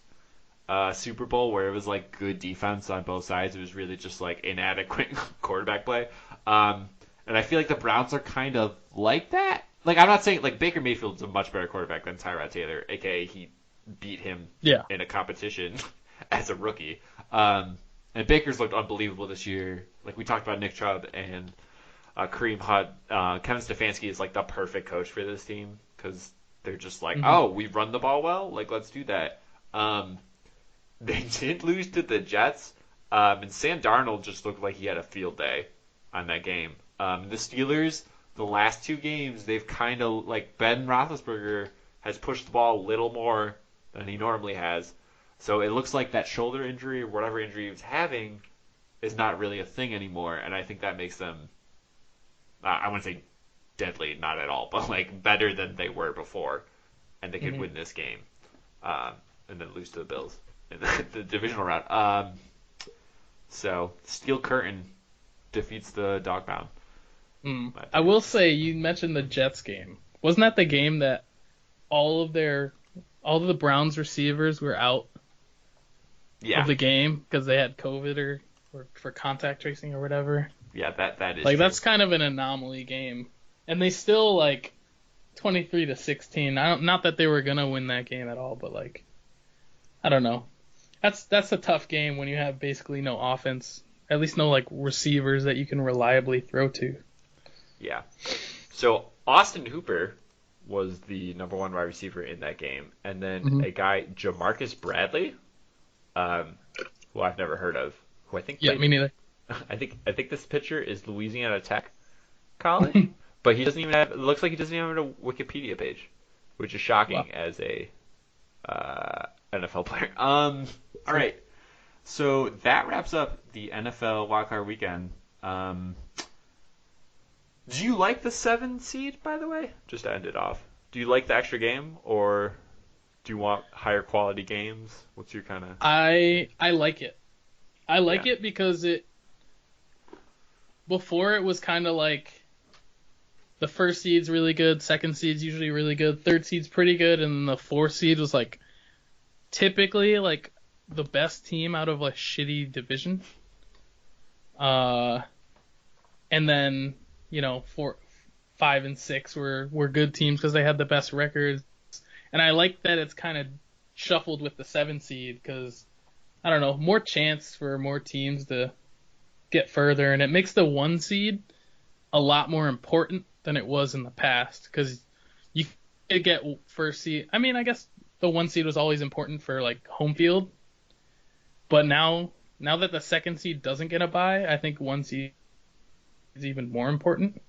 Super Bowl where it was like good defense on both sides. It was really just like inadequate quarterback play. And I feel like the Browns are kind of like that. Like I'm not saying like Baker Mayfield's a much better quarterback than Tyrod Taylor, aka he beat him Yeah. in a competition as a rookie. Um, and Baker's looked unbelievable this year. Like we talked about Nick Chubb and Kareem Hunt. Kevin Stefanski is like the perfect coach for this team because they're just like, Hmm. oh, we run the ball well, like let's do that. Um, they did lose to the Jets, and Sam Darnold just looked like he had a field day on that game. The Steelers, the last two games, they've kind of like Ben Roethlisberger has pushed the ball a little more than he normally has. So it looks like that shoulder injury or whatever injury he was having is not really a thing anymore, and I think that makes them, I wouldn't say deadly, not at all, but like better than they were before, and they could Hmm. win this game, and then lose to the Bills in the divisional round. So Steel Curtain defeats the Dogbound. Mm. My I opinion. will say you mentioned the Jets game. Wasn't that the game that all of their all of the Browns receivers were out of Yeah, the game because they had COVID or for contact tracing or whatever? yeah, that is Like true. that's kind of an anomaly game. And they still like 23-16. I don't, not that they were gonna win that game at all, but like I don't know. That's a tough game when you have basically no offense. At least no like receivers that you can reliably throw to. Yeah. So Austin Hooper was the number one wide receiver in that game, and then Hmm. a guy Jamarcus Bradley, um, who I've never heard of, who I think Yeah, played. me neither. I think this pitcher is Louisiana Tech college, but he doesn't even have. It looks like he doesn't even have a Wikipedia page, which is Wow. shocking as a NFL player. All Yeah. right. So that wraps up the NFL wildcard weekend. Um, do you like the 7 seed, by the way? Just to end it off. Do you like the extra game, or do you want higher quality games? What's your kind of. I like it. I Yeah. like it because it before it was kind of like the first seed's really good, second seed's usually really good, third seed's pretty good, and the fourth seed was like typically like the best team out of a shitty division. Uh, and then four, five, and six were good teams because they had the best records. And I like that it's kind of shuffled with the seven seed because I don't know, more chance for more teams to get further, and it makes the one seed a lot more important than it was in the past because you could get first seed. I mean, I guess the one seed was always important for like home field, but now that the second seed doesn't get a bye, I think one seed is even more important.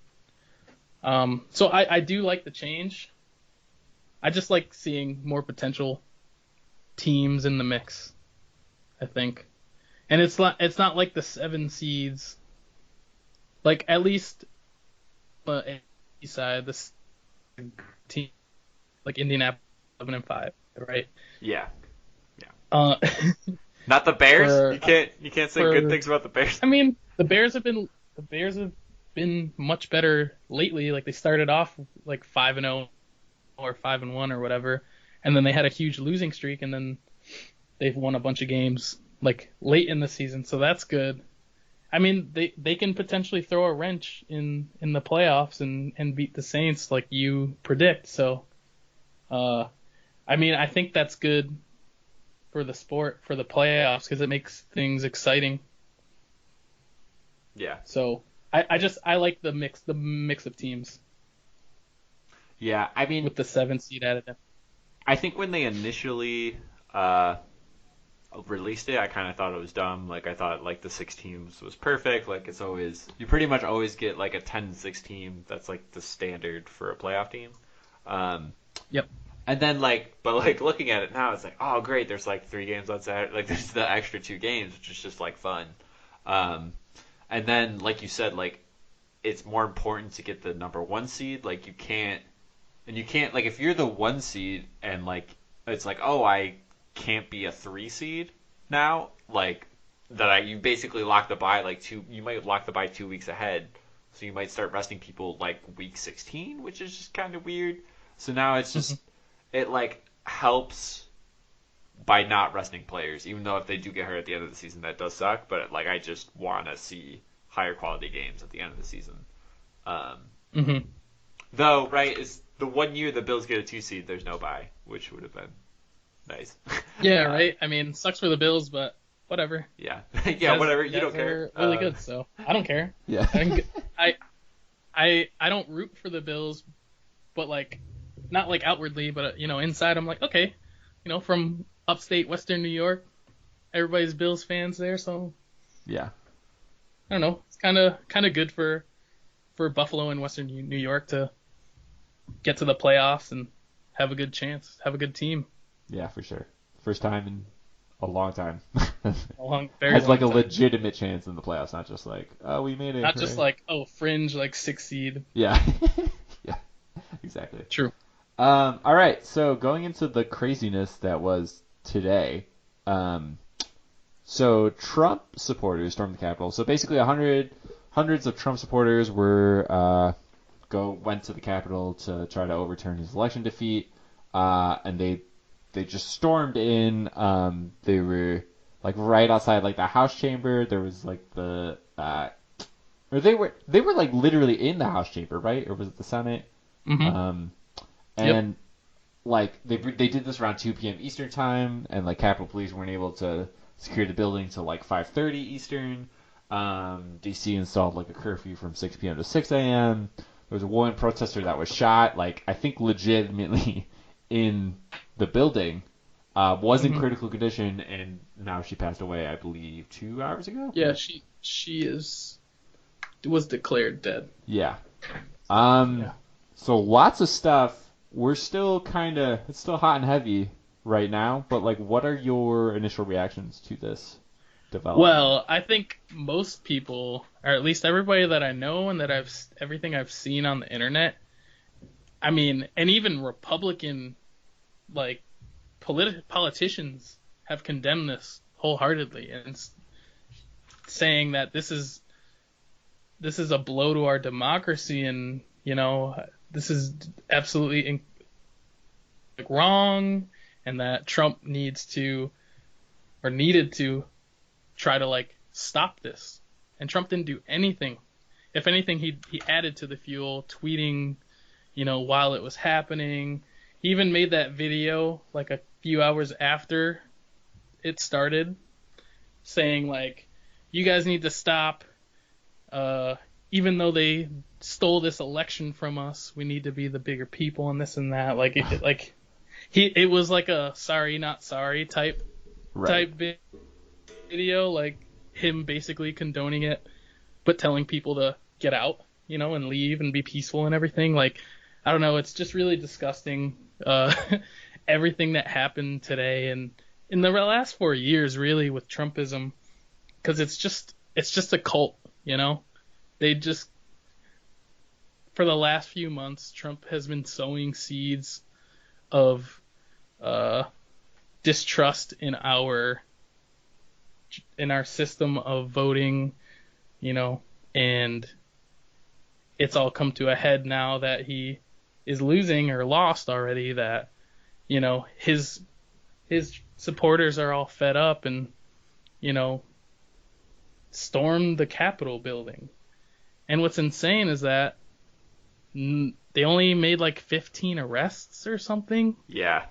So I do like the change. I just like seeing more potential teams in the mix. I think, and it's not like the seven seeds. Like at least East side, this team like Indianapolis 11-5, right? Yeah. Yeah. Uh, Not the Bears. for You can't say good for things about the Bears. I mean the Bears have been much better lately. Like they started off like 5-0 or 5-1 or whatever, and then they had a huge losing streak, and then they've won a bunch of games like late in the season, so that's good. I mean, they can potentially throw a wrench in the playoffs and beat the Saints like you predict. So, uh, I mean, I think that's good for the sport for the playoffs because it makes things exciting. Yeah. So, I like the mix of teams Yeah. I mean, with the seven seed added. I think when they initially uh, released it, I kind of thought it was dumb. Like I thought like the 6 teams was perfect. Like it's always you pretty much always get like a 10-6 team. That's like the standard for a playoff team. Um, Yep. and then like, but like looking at it now, it's like oh great, there's like 3 games on Saturday. Like there's the extra 2 games, which is just like fun. Um, and then like you said, like it's more important to get the number one seed. Like you can't like if you're the one seed and like it's like oh I can't be a 3 seed now like that I you basically lock the bye like two you might lock the bye 2 weeks ahead so you might start resting people like week 16 which is just kind of weird so now it's Hmm. just it like helps by not resting players even though if they do get hurt at the end of the season that does suck but like I just want to see higher quality games at the end of the season Um, Hmm. though, right, is the 1 year the Bills get a 2 seed, there's no bye, which would have been nice. Yeah, uh, right. I mean, sucks for the Bills, but whatever. yeah, You yeah, guys, whatever. you You don't guys care. are really good, so I don't care. Yeah, I think I don't root for the Bills, but like not like outwardly, but inside I'm like, okay, from upstate Western New York, everybody's Bills fans there, so yeah, I don't know. It's kind of good for Buffalo and Western New York to get to the playoffs and have a good chance, have a good team. yeah, for sure. First time in a long time. Very Has like long a time. legitimate chance in the playoffs, not just like, oh, we made it. Not just Hooray. like, oh, fringe like 6 seed. Yeah, yeah, exactly. True. All right, so going into the craziness that was today, um, so Trump supporters stormed the Capitol. So basically, hundreds of Trump supporters went to the Capitol to try to overturn his election defeat, and they just stormed in. They were like right outside like the House chamber. There was like or they were like literally in the House chamber, right? Or was it the Senate? Hmm. Um, Yep. and like they did this around 2 p.m. Eastern time, and like Capitol Police weren't able to secure the building till like 5:30 Eastern. DC installed like a curfew from 6 p.m. to 6 a.m. There was a woman protester that was shot, like I think legitimately in the building. Was in Hmm. critical condition, and now she passed away, I believe, 2 hours ago. Yeah, she was declared dead. Yeah. Um. Yeah. So lots of stuff. We're still it's still hot and heavy right now. But like, what are your initial reactions to this development? Well, I think most people, or at least everybody that I know and that everything I've seen on the internet, I mean, and even Republican like politicians have condemned this wholeheartedly and saying that this is a blow to our democracy and this is absolutely like, wrong and that Trump needs to or needed to try to like stop this. And Trump didn't do anything. If anything, he added to the fuel, tweeting, while it was happening. He even made that video like a few hours after it started, saying like, "You guys need to stop. Uh, Even though they stole this election from us, we need to be the bigger people and this and that." Like it was like a sorry not sorry Right. type video, like him basically condoning it, but telling people to get out, and leave and be peaceful and everything. Like, I don't know, it's just really disgusting. Everything that happened today and in the last 4 years, really, with Trumpism, because it's just a cult, They just for the last few months, Trump has been sowing seeds of uh, distrust in our system of voting, and it's all come to a head now that he is losing or lost already. That his supporters are all fed up and you know stormed the Capitol building. And what's insane is that they only made like 15 arrests or something Yeah.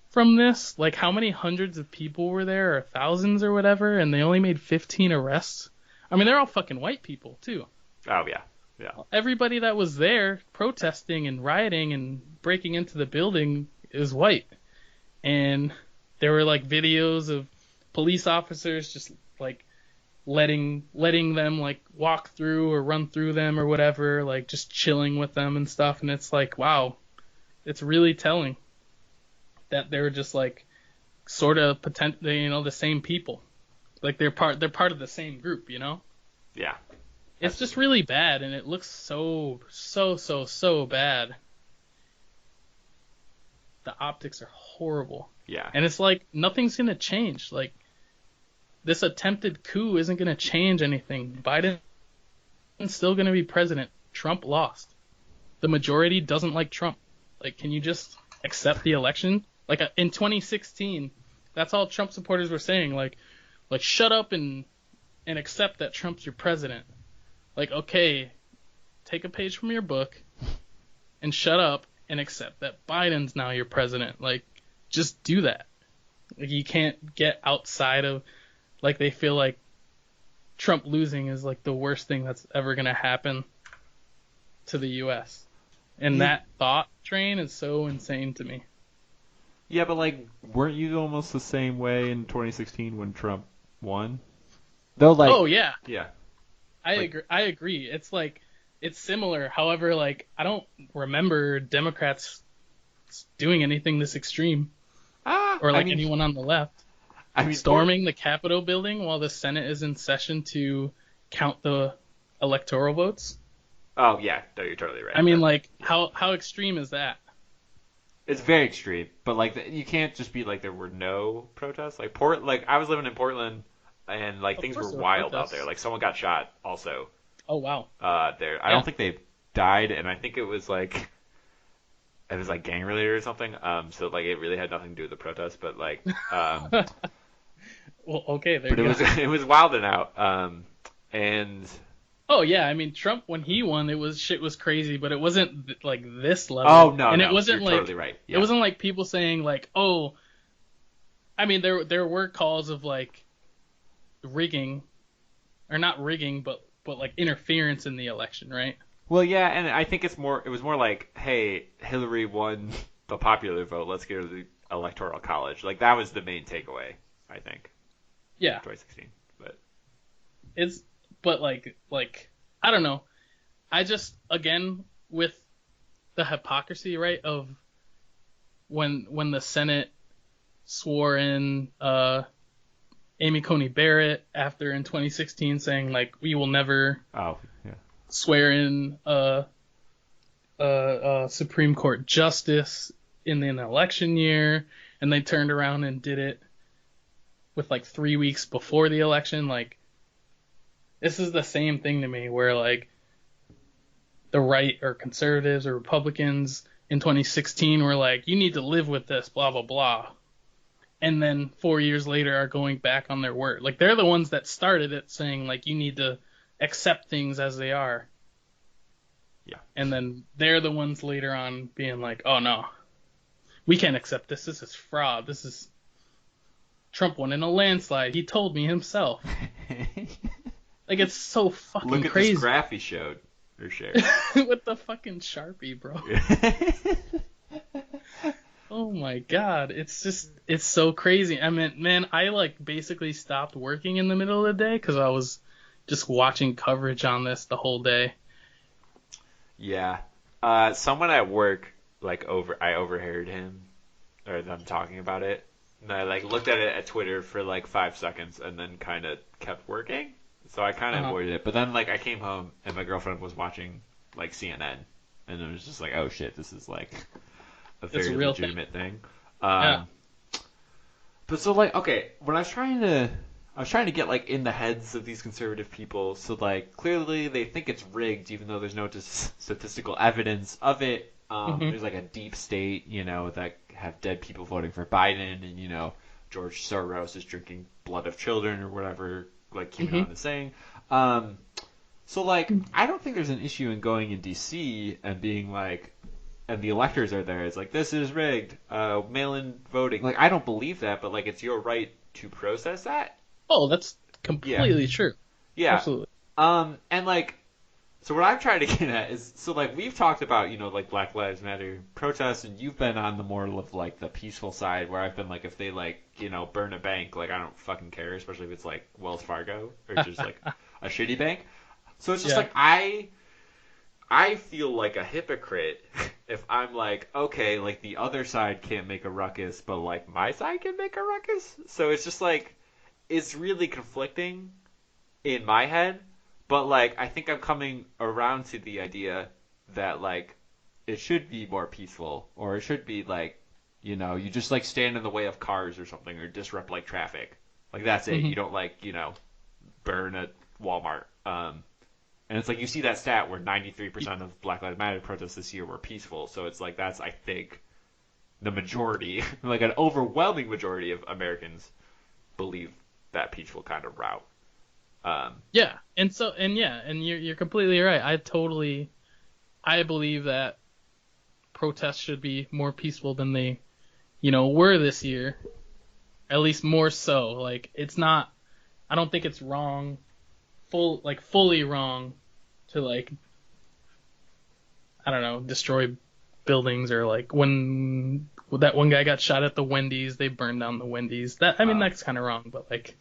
from this. Like, how many hundreds of people were there, or thousands or whatever, and they only made 15 arrests? I mean, they're all fucking white people, too. Oh yeah. Yeah. Everybody that was there protesting and rioting and breaking into the building is white. And there were like videos of police officers just like letting them like walk through or run through them or whatever, like just chilling with them and stuff. And it's like, wow, it's really telling that they're just like sort of the same people. Like they're part of the same group. Yeah. It's just really bad, and it looks so bad. The optics are horrible. Yeah. And it's like nothing's gonna change. Like, this attempted coup isn't gonna change anything. Biden's still gonna be president. Trump lost. The majority doesn't like Trump. Like, can you just accept the election? Like, in 2016, that's all Trump supporters were saying. Like shut up and accept that Trump's your president. Like, okay, take a page from your book and shut up and accept that Biden's now your president. Like, just do that. Like, you can't get outside of, like, they feel like Trump losing is like the worst thing that's ever gonna happen to the U.S. And Yeah. that thought train is so insane to me. Yeah, but like, weren't you almost the same way in 2016 when Trump won? Though, like, Oh yeah, yeah, I like, agree. I agree. It's like it's similar. However, like I don't remember Democrats doing anything this extreme, or I like mean, anyone on the left I mean, storming the Capitol building while the Senate is in session to count the electoral votes. oh yeah, no, you're totally right. I mean, That, like yeah. how extreme is that? It's very extreme, but like, you can't just be like there were no protests. Like like I was living in Portland, and like Of things were course there were wild out there. protests. Like someone got shot also. Oh wow. There, I Yeah. don't think they died, and I think it was like gang related or something. So like it really had nothing to do with the protest, but like Well, okay, there but it you was go. it was wilding out. And Oh yeah, I mean Trump when he won, it was shit was crazy, but it wasn't like this oh level, no and it no, you're wasn't totally like right. it Yeah, wasn't like people saying like, oh, I mean there were calls of like rigging or not rigging, but like interference in the election, right? well yeah, and I think it was more like, hey, Hillary won the popular vote. Let's get her the electoral college. Like that was the main takeaway, I think, Yeah, 2016. But it's but like I don't know. I just again with the hypocrisy, right, of when the Senate swore in Amy Coney Barrett after in 2016 saying like we will never oh yeah, swear in a Supreme Court justice in an election year, and they turned around and did it with like 3 weeks before the election. Like this is the same thing to me, where like the right or conservatives or Republicans in 2016 were like, you need to live with this, blah blah blah, and then 4 years later are going back on their word. Like they're the ones that started it, saying like you need to accept things as they are. yeah. And then they're the ones later on being like, oh no, we can't accept this. This is fraud. This is Trump won in a landslide. He told me himself. Like it's so fucking Look at this crazy. graph he showed or shared. With the fucking Sharpie, bro. Oh my god, it's so crazy. I mean, man, I like basically stopped working in the middle of the day because I was just watching coverage on this the whole day. Yeah. Someone at work, like, I overheard him or them talking about it. And I, like, looked at it at Twitter for, like, 5 seconds and then kind of kept working. So I kind of Uh-huh. avoided it. But then, like, I came home and my girlfriend was watching, like, CNN. And it was just like, oh shit, this is, like, a It's very a real thing. legitimate thing. Yeah. But so like, okay, when I was trying to get like in the heads of these conservative people. So like, clearly they think it's rigged, even though there's no statistical evidence of it. Hmm. There's like a deep state, that have dead people voting for Biden, and George Soros is drinking blood of children or whatever. Like Hmm. QAnon is saying. Um, so like, I don't think there's an issue in going in DC and being like, and the electors are there. It's like, this is rigged, mail-in voting. Like, I don't believe that, but like, it's your right to process that. Oh, that's Yeah, completely true. yeah. Absolutely. And like, so what I'm trying to get at is, so like, we've talked about, like Black Lives Matter protests, and you've been on the more of like the peaceful side, where I've been like, if they like, burn a bank, like I don't fucking care, especially if it's like Wells Fargo or just like a shitty bank. So it's just Yeah. like I feel like a hypocrite if I'm like, okay, like the other side can't make a ruckus, but like my side can make a ruckus. So it's just like, it's really conflicting in my head, but like I think I'm coming around to the idea that like it should be more peaceful, or it should be like, you just like stand in the way of cars or something, or disrupt like traffic. Like that's it. Hmm. You don't like, burn a Walmart. And it's like you see that stat where 93% of Black Lives Matter protests this year were peaceful. So it's like that's, I think, the majority, like an overwhelming majority of Americans believe that peaceful kind of route. Yeah, and you're completely right. I believe that protests should be more peaceful than they, were this year. At least more so. Like it's not. I don't think it's wrong, fully wrong, to like I don't know destroy buildings or like when that one guy got shot at the Wendy's, they burned down the Wendy's. That I mean Uh, that's kind of wrong, but like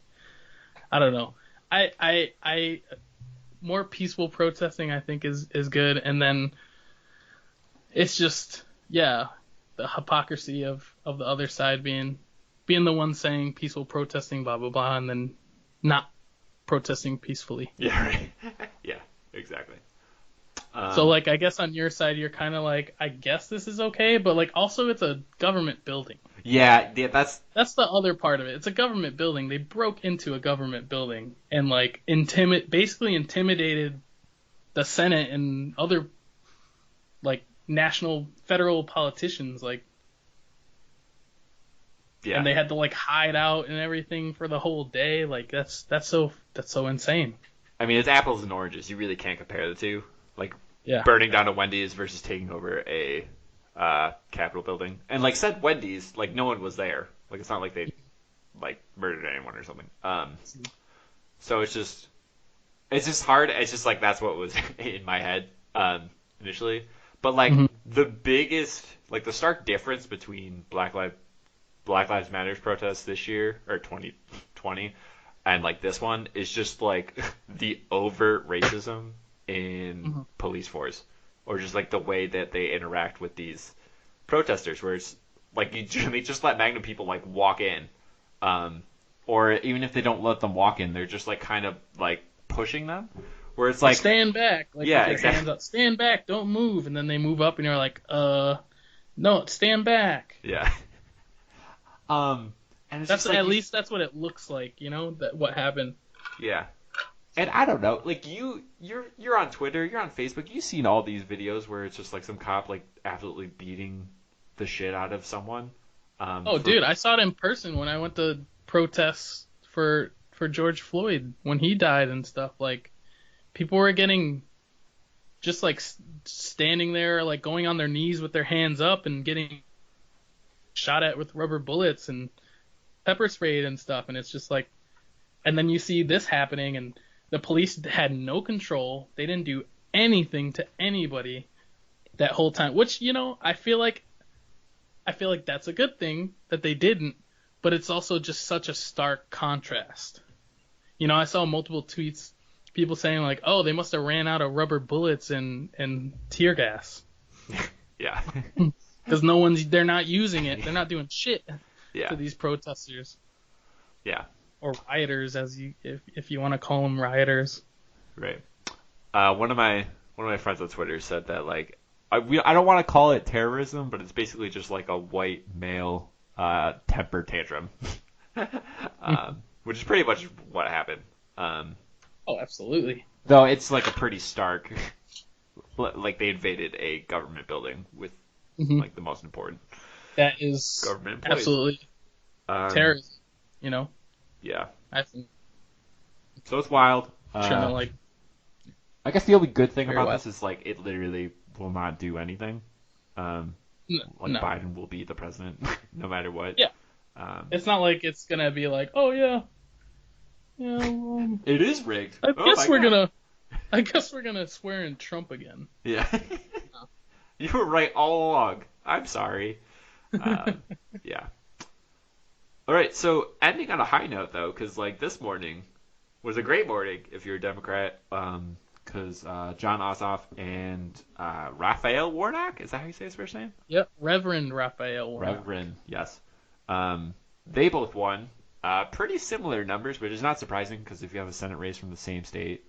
I don't know. I more peaceful protesting I think is good, and then it's just yeah the hypocrisy of the other side being the one saying peaceful protesting blah blah blah and then not protesting peacefully. yeah, right. Yeah, exactly. So Um, like I guess on your side you're kind of like I guess this is okay, but like also it's a government building. yeah, that's That's the other part of it. It's a government building. They broke into a government building and like basically intimidated the Senate and other like national federal politicians like and yeah. they had to like hide out and everything for the whole day. Like that's so insane. I mean, it's apples and oranges. You really can't compare the two. Like Yeah. burning down a Wendy's versus taking over a Capitol building. And like said Wendy's, like no one was there. Like it's not like they like murdered anyone or something. So it's just hard. It's just like that's what was in my head initially. But like Hmm. the biggest, like the stark difference between Black Lives Matters protests this year or 2020 and like this one is just like the overt racism in Hmm. police force or just like the way that they interact with these protesters where it's like they just let Magnum people like walk in or even if they don't let them walk in they're just like kind of like pushing them where it's like Stand back, like yeah with their hands exactly up. Stand back, don't move. And then they move up, and you're like, no, stand back. yeah um and it's That's just like at you least that's what it looks like, that what happened. yeah. And I don't know, like you're on Twitter, you're on Facebook, you've seen all these videos where it's just like some cop like absolutely beating the shit out of someone. Oh, For dude, I saw it in person when I went to protests for George Floyd when he died and stuff. Like people were getting just like standing there, like going on their knees with their hands up and getting shot at with rubber bullets and pepper sprayed and stuff. And it's just like, and then you see this happening, and the police had no control. They didn't do anything to anybody that whole time. Which I feel like that's a good thing that they didn't. But it's also just such a stark contrast. I saw multiple tweets, people saying like, "Oh, they must have ran out of rubber bullets and tear gas yeah. because they're not using it. They're not doing shit Yeah. to these protesters Yeah. or rioters, if you want to call them rioters." Right. One of my friends on Twitter said that like I don't want to call it terrorism, but it's basically just like a white male temper tantrum. Which is pretty much what happened. Oh, absolutely. Though it's like a pretty stark, like they invaded a government building with Hmm. like the most important That is government employees. absolutely Um, terrorism. You know, yeah, I think so it's wild. shouldn't have like I guess the only good thing very about wild. this is like it literally will not do anything. Like No, Biden will be the president no matter what. yeah, Um, it's not like it's gonna be like, oh yeah, yeah. it is rigged. I Oh guess my we're god. gonna, I guess we're gonna swear in Trump again. Yeah. You were right all along. I'm sorry. Um, yeah. All right. So ending on a high note though, because like this morning was a great morning if you're a Democrat. Because John Ossoff and Raphael Warnock, is that how you say his first name? Yep, Reverend Raphael Warnock. Reverend, yes. They both won. Pretty similar numbers, which is not surprising because if you have a Senate race from the same state,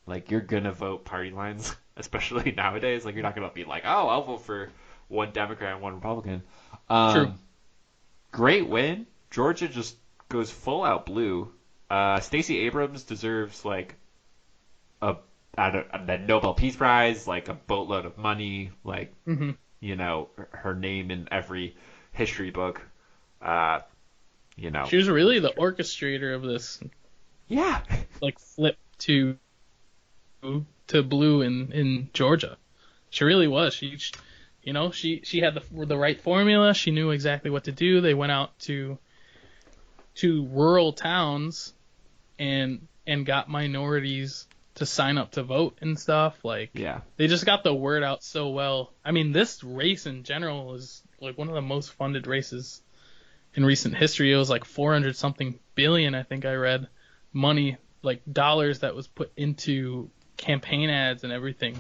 like you're gonna vote party lines, especially nowadays. Like you're not gonna be like, oh, I'll vote for one Democrat and one Republican. True. Great win. Georgia just goes full out blue. Stacey Abrams deserves like a the Nobel Peace Prize, like a boatload of money, like Hmm. her name in every history book. Uh, She was really the orchestrator of this Yeah. like flip to blue in Georgia. She really was. She had the right formula. She knew exactly what to do. They went out to rural towns and got minorities to sign up to vote and stuff. Like Yeah. they just got the word out so well. I mean, this race in general is like one of the most funded races in recent history. It was like 400 something billion, I think I read, money, like dollars that was put into campaign ads and everything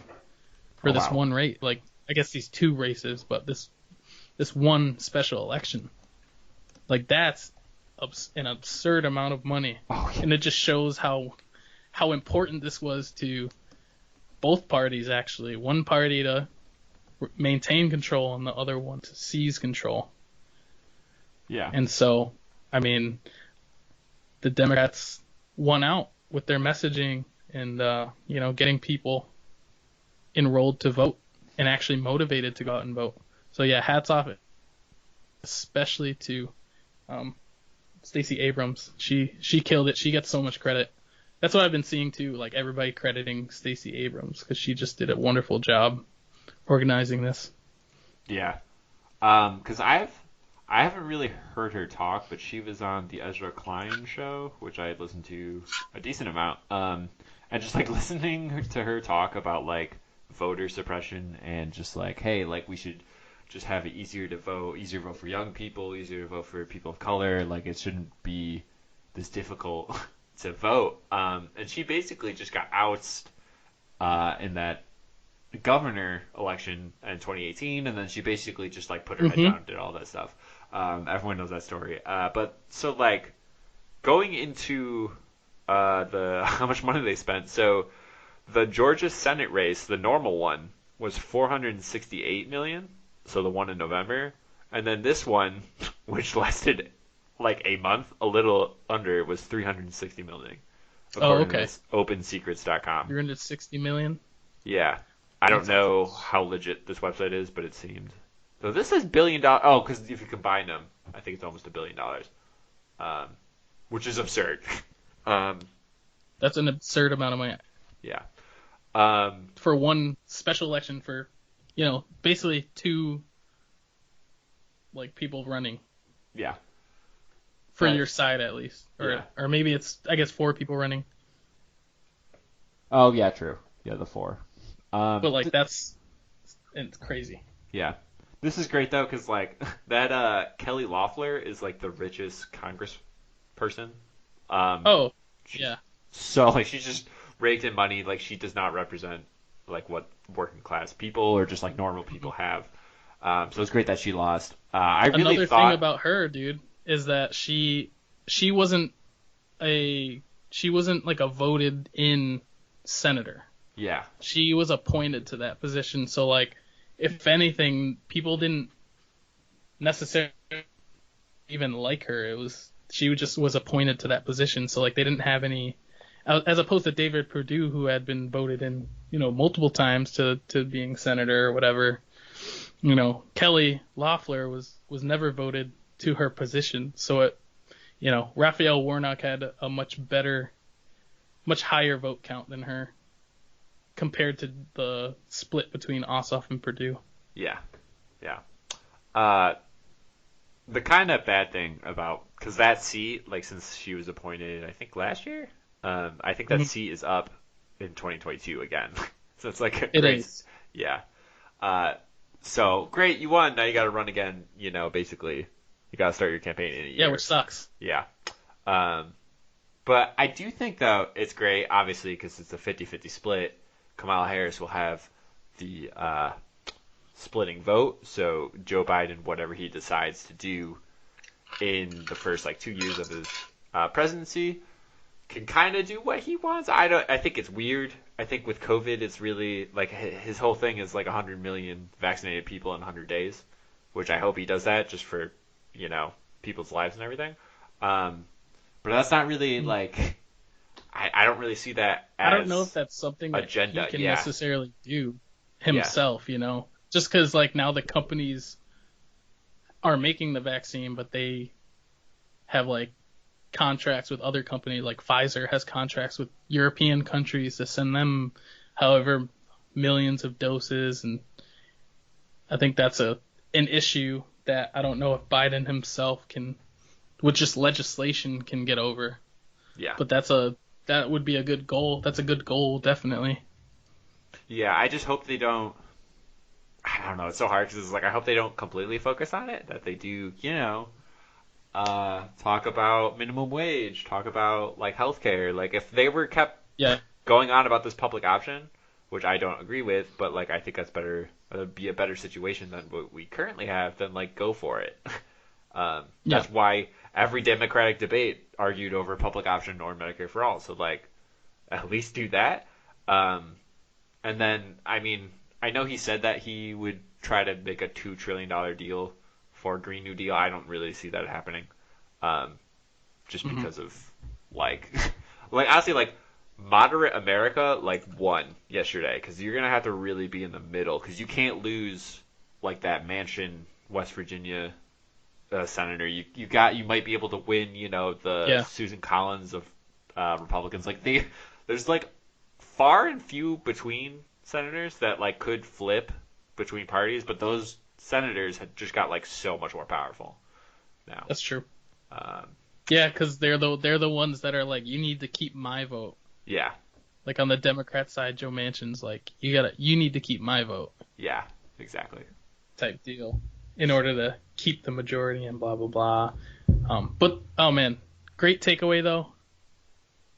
for Oh, this wow. one race. Like I guess these two races, but this one special election. Like that's an absurd amount of money, Oh, yeah. and it just shows how important this was to both parties. Actually, one party to maintain control and the other one to seize control. Yeah. And so, I mean, the Democrats won out with their messaging and getting people enrolled to vote and actually motivated to go out and vote. So yeah, hats off, especially to Stacey Abrams. She killed it. She gets so much credit. That's what I've been seeing too. Like everybody crediting Stacey Abrams because she just did a wonderful job organizing this. Yeah. Because I haven't really heard her talk, but she was on the Ezra Klein show, which I had listened to a decent amount. And just like listening to her talk about like voter suppression and just like, hey, like we should just have it easier to vote for young people, easier to vote for people of color. Like it shouldn't be this difficult to vote. And she basically just got ousted in that governor election in 2018, and then she basically just like put her head Mm-hmm. down and did all that stuff. Everyone knows that story. But so like going into the how much money they spent. So the Georgia Senate race, the normal one, was 468 million. So the one in November, and then this one, which lasted like a month, a little under, was 360 million, Oh, according to okay. this OpenSecrets.com. You're into 60 million. Yeah. I don't That's awesome. know how legit this website is, but it seemed. So this is $1 billion. Oh, because if you combine them, I think it's almost $1 billion, um, which is absurd. um, That's an absurd amount of money yeah. Um, for one special election for, basically two like people running yeah. for But your side at least, yeah. or maybe it's I guess four people running, Oh yeah, true. Yeah, the four. but like it's crazy. Yeah. This is great though, because like that Kelly Loeffler is like the richest congressperson. Um, Oh, she's yeah. so like she's just raked in money. Like she does not represent like what working class people or just like normal people have. So it's great that she lost. I really Another thing thought, about her, dude, is that she wasn't a she wasn't like a voted in senator. yeah, She was appointed to that position. So like, if anything, people didn't necessarily even like her. It was she just was appointed to that position. So like, they didn't have any, as opposed to David Perdue, who had been voted in, multiple times to being senator or whatever. Kelly Loeffler was never voted to her position. So Raphael Warnock had a much higher vote count than her compared to the split between Ossoff and Perdue. yeah, yeah. Uh, the kind of bad thing about because that seat, like since she was appointed, I think last year, I think that Mhm. seat is up in 2022 again. So it's like a It great, is. yeah. Uh, so great, you won. Now you got to run again. Basically, you got to start your campaign in a Yeah, year. which sucks. Yeah. Um, but I do think though it's great, obviously, because it's a 50-50 split. Kamala Harris will have the splitting vote, so Joe Biden, whatever he decides to do in the first like 2 years of his presidency, can kind of do what he wants. I think it's weird. I think with COVID, it's really like his whole thing is like 100 million vaccinated people in 100 days, which I hope he does that just for people's lives and everything. Um, but that's not really like I don't really see that I don't know if as that's something that he agenda. can Yeah, necessarily do yeah, himself, just because like now the companies are making the vaccine, but they have like contracts with other companies, like Pfizer has contracts with European countries to send them however millions of doses, and I think that's an issue that I don't know if Biden himself can, with just legislation, can get over. Yeah. But that would be a good goal. That's a good goal, definitely. Yeah, I just hope they don't. I don't know. It's so hard because it's like I hope they don't completely focus on it. That they do, talk about minimum wage, talk about like healthcare. Like if they were kept Yeah, going on about this public option, which I don't agree with, but like I think that's better. It'd be a better situation than what we currently have. Then like go for it. yeah, That's why every Democratic debate argued over public option or Medicare for all. So like at least do that. Um, and then I mean I know he said that he would try to make a $2 trillion deal for Green New Deal. I don't really see that happening, um, just hmm because of like, like honestly, like moderate America like won yesterday because you're gonna have to really be in the middle because you can't lose like that Manchin, West Virginia senator. You might be able to win. The yeah. Susan Collins of Republicans. Like there's like far and few between senators that like could flip between parties, but those senators had just got like so much more powerful now. That's true. Um, Yeah, because they're the ones that are like, you need to keep my vote. yeah, Like on the Democrat side, Joe Manchin's like, you need to keep my vote yeah, exactly. type deal in order to keep the majority and blah blah blah. But oh man, great takeaway though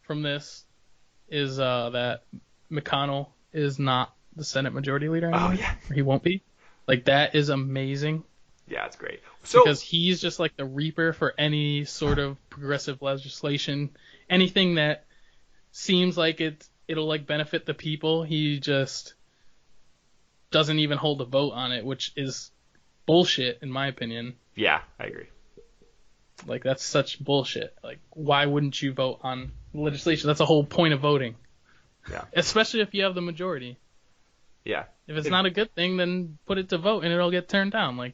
from this is that McConnell is not the Senate Majority Leader Oh anymore, yeah, or he won't be. Like that is amazing yeah, it's great. So because he's just like the reaper for any sort of progressive legislation, anything that seems like it'll like benefit the people. He just doesn't even hold a vote on it, which is bullshit in my opinion. yeah, I agree. Like that's such bullshit. Like why wouldn't you vote on legislation? That's the whole point of voting, Yeah, especially if you have the majority. yeah, If it's not a good thing, then put it to vote and it'll get turned down. Like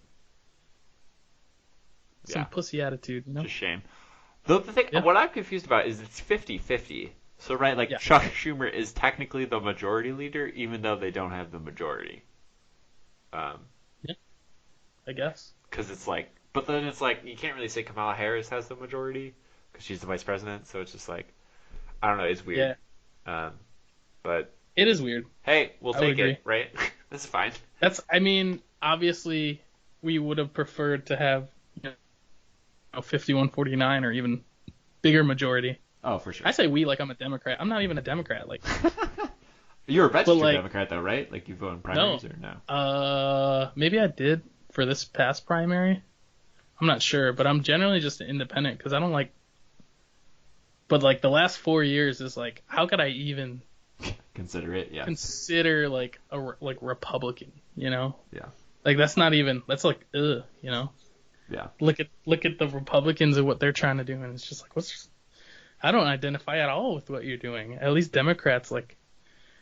some yeah. pussy attitude, you know? Just shame. The thing, Yeah. what I'm confused about is it's 50-50. So right, like Yeah. Chuck Schumer is technically the majority leader, even though they don't have the majority. Um, Yeah, I guess. because it's like, but then it's like you can't really say Kamala Harris has the majority because she's the vice president. So it's just like, I don't know, it's weird. Yeah, Um, but it is weird. hey, we'll I would take agree. it, right? This is fine. I mean, obviously, we would have preferred to have 51-49 or even bigger majority. Oh, for sure. I say we like I'm a Democrat. I'm not even a Democrat. Like, You're a registered like- Democrat, though, right? Like you vote in primaries or no? maybe I did for this past primary. I'm not sure, but I'm generally just an independent because I don't like. But like the last 4 years is like, how could I even Consider it, yeah. consider like like Republican? You know? Yeah. Like that's not even. That's like ugh. You know? Yeah. Look at the Republicans and what they're trying to do, and it's just like I don't identify at all with what you're doing. At least Democrats like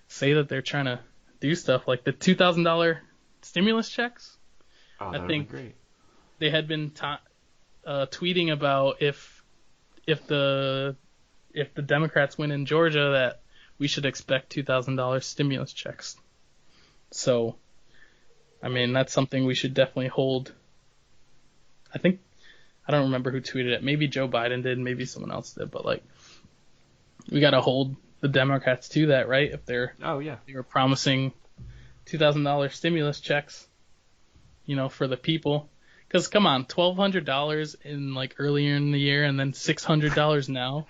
say that they're trying to do stuff like the $2,000 stimulus checks. Oh, I that would think be great. they had been tweeting about if the Democrats win in Georgia that we should expect $2,000 stimulus checks. So, I mean that's something we should definitely hold. I don't remember who tweeted it. Maybe Joe Biden did, maybe someone else did, but like we gotta hold the Democrats to that, right? If they Oh, yeah. were promising $2,000 stimulus checks, for the people. Because come on, $1,200 in like earlier in the year, and then $600 now.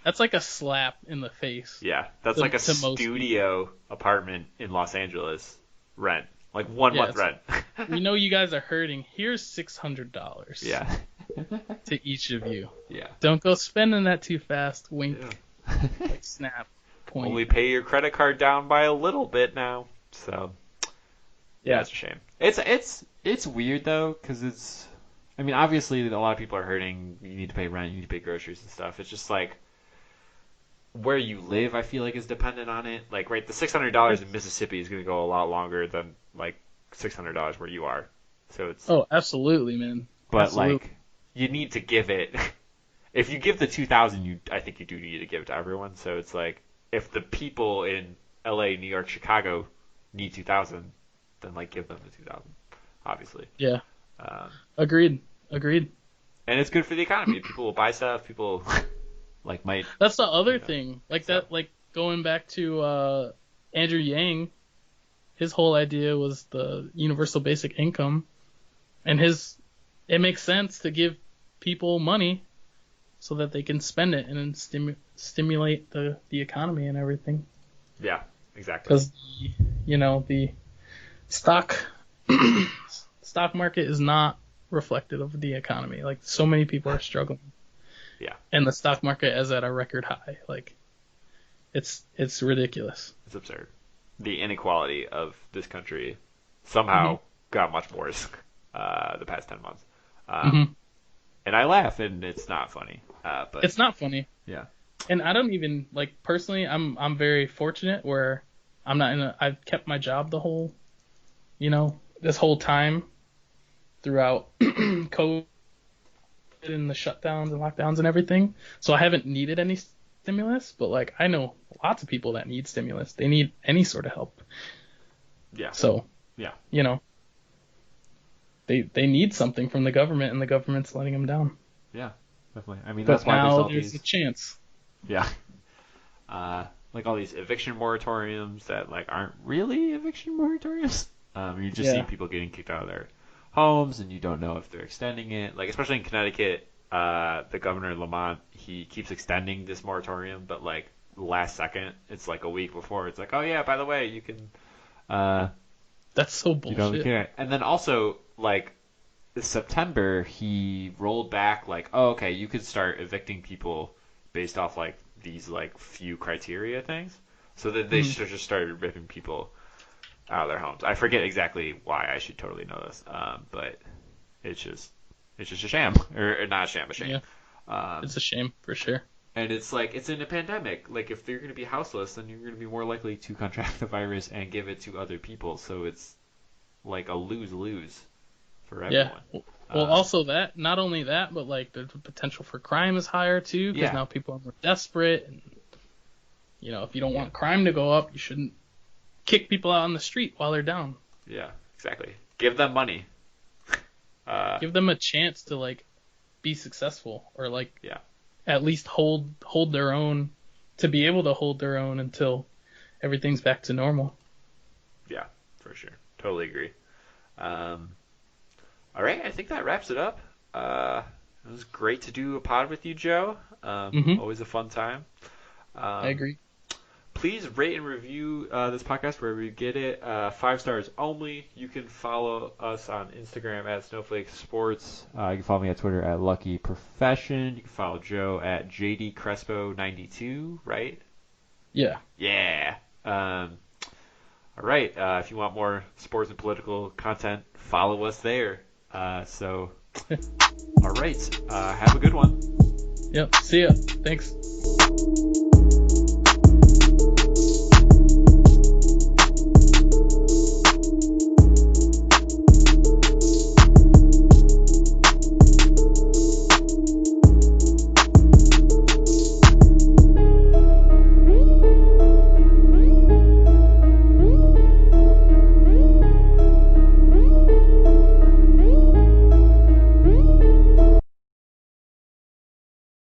That's like a slap in the face. Yeah, that's To- like a to most studio apartment in Los Angeles rent. Like 1 Yeah, month rent. We know you guys are hurting. Here's $600 Yeah. to each of you. Yeah. Don't go spending that too fast. Wink. Yeah. Like snap. Point. Only pay your credit card down by a little bit now. So yeah, it's a shame. It's weird though, because it's. I mean, obviously a lot of people are hurting. You need to pay rent. You need to pay groceries and stuff. It's just like where you live. I feel like is dependent on it. Like, right, the $600 in Mississippi is going to go a lot longer than like $600 where you are. So it's. Oh, absolutely, man. But absolutely. like, you need to give it. if you give the 2,000, I think you do need to give it to everyone. So it's like if the people in L.A., New York, Chicago need 2,000, then like give them the 2,000, obviously. Yeah. Um, Agreed. Agreed. and it's good for the economy. People will buy stuff. People like might, That's the other you know. thing. Like So that. Like going back to Andrew Yang, his whole idea was the universal basic income, and it makes sense to give people money so that they can spend it and then stimulate the economy and everything. yeah, exactly. Because the stock stock market is not reflective of the economy. Like so many people are struggling, Yeah, and the stock market is at a record high. Like it's ridiculous. it's absurd. The inequality of this country somehow Hmm. got much worse the past 10 months. Um, Hmm. and I laugh, and it's not funny. But It's not funny, yeah, and I don't even like personally. I'm very fortunate where I'm not in a. I've kept my job the whole this whole time throughout COVID and the shutdowns and lockdowns and everything. So I haven't needed any stimulus, but like I know lots of people that need stimulus. They need any sort of help. yeah, So, yeah, you know, they need something from the government and the government's letting them down. yeah, definitely. I mean, that's But why there's now all there's a these, chance. yeah, like all these eviction moratoriums that like aren't really eviction moratoriums. You're just seeing Yeah. people getting kicked out of their homes, and you don't know if they're extending it. Like especially in Connecticut, the governor Lamont, he keeps extending this moratorium, but like last second, it's like a week before, it's like, oh yeah, by the way, you can, uh, That's so you bullshit. can't. And then also like this September, he rolled back like, oh okay, you could start evicting people based off like these like few criteria things. So that they Mhm. just started ripping people out of their homes. I forget exactly why. I should totally know this, but it's just it's just a sham, or not a sham, a shame. Yeah. Um, It's a shame for sure. and it's like it's in a pandemic. Like if you're going to be houseless, then you're going to be more likely to contract the virus and give it to other people. So it's like a lose lose for Yeah. everyone. Well, Uh, also that, not only that, but like the potential for crime is higher too, because yeah, now people are more desperate. And, if you don't yeah, want crime to go up, you shouldn't kick people out on the street while they're down. yeah, exactly. Give them money. Give them a chance to like be successful or like Yeah, at least hold their own, to be able to hold their own until everything's back to normal. yeah, for sure. Totally agree. Um, all right, I think that wraps it up. It was great to do a pod with you, Joe. Hmm. Always a fun time. I Um, agree. please rate and review this podcast wherever you get it. 5 stars only. You can follow us on Instagram at Snowflake Sports. You can follow me at Twitter at Lucky Profession. You can follow Joe at JD Crespo 92, right? Yeah. Yeah. All right. If you want more sports and political content, follow us there. All right. Have a good one. Yep. See ya. Thanks.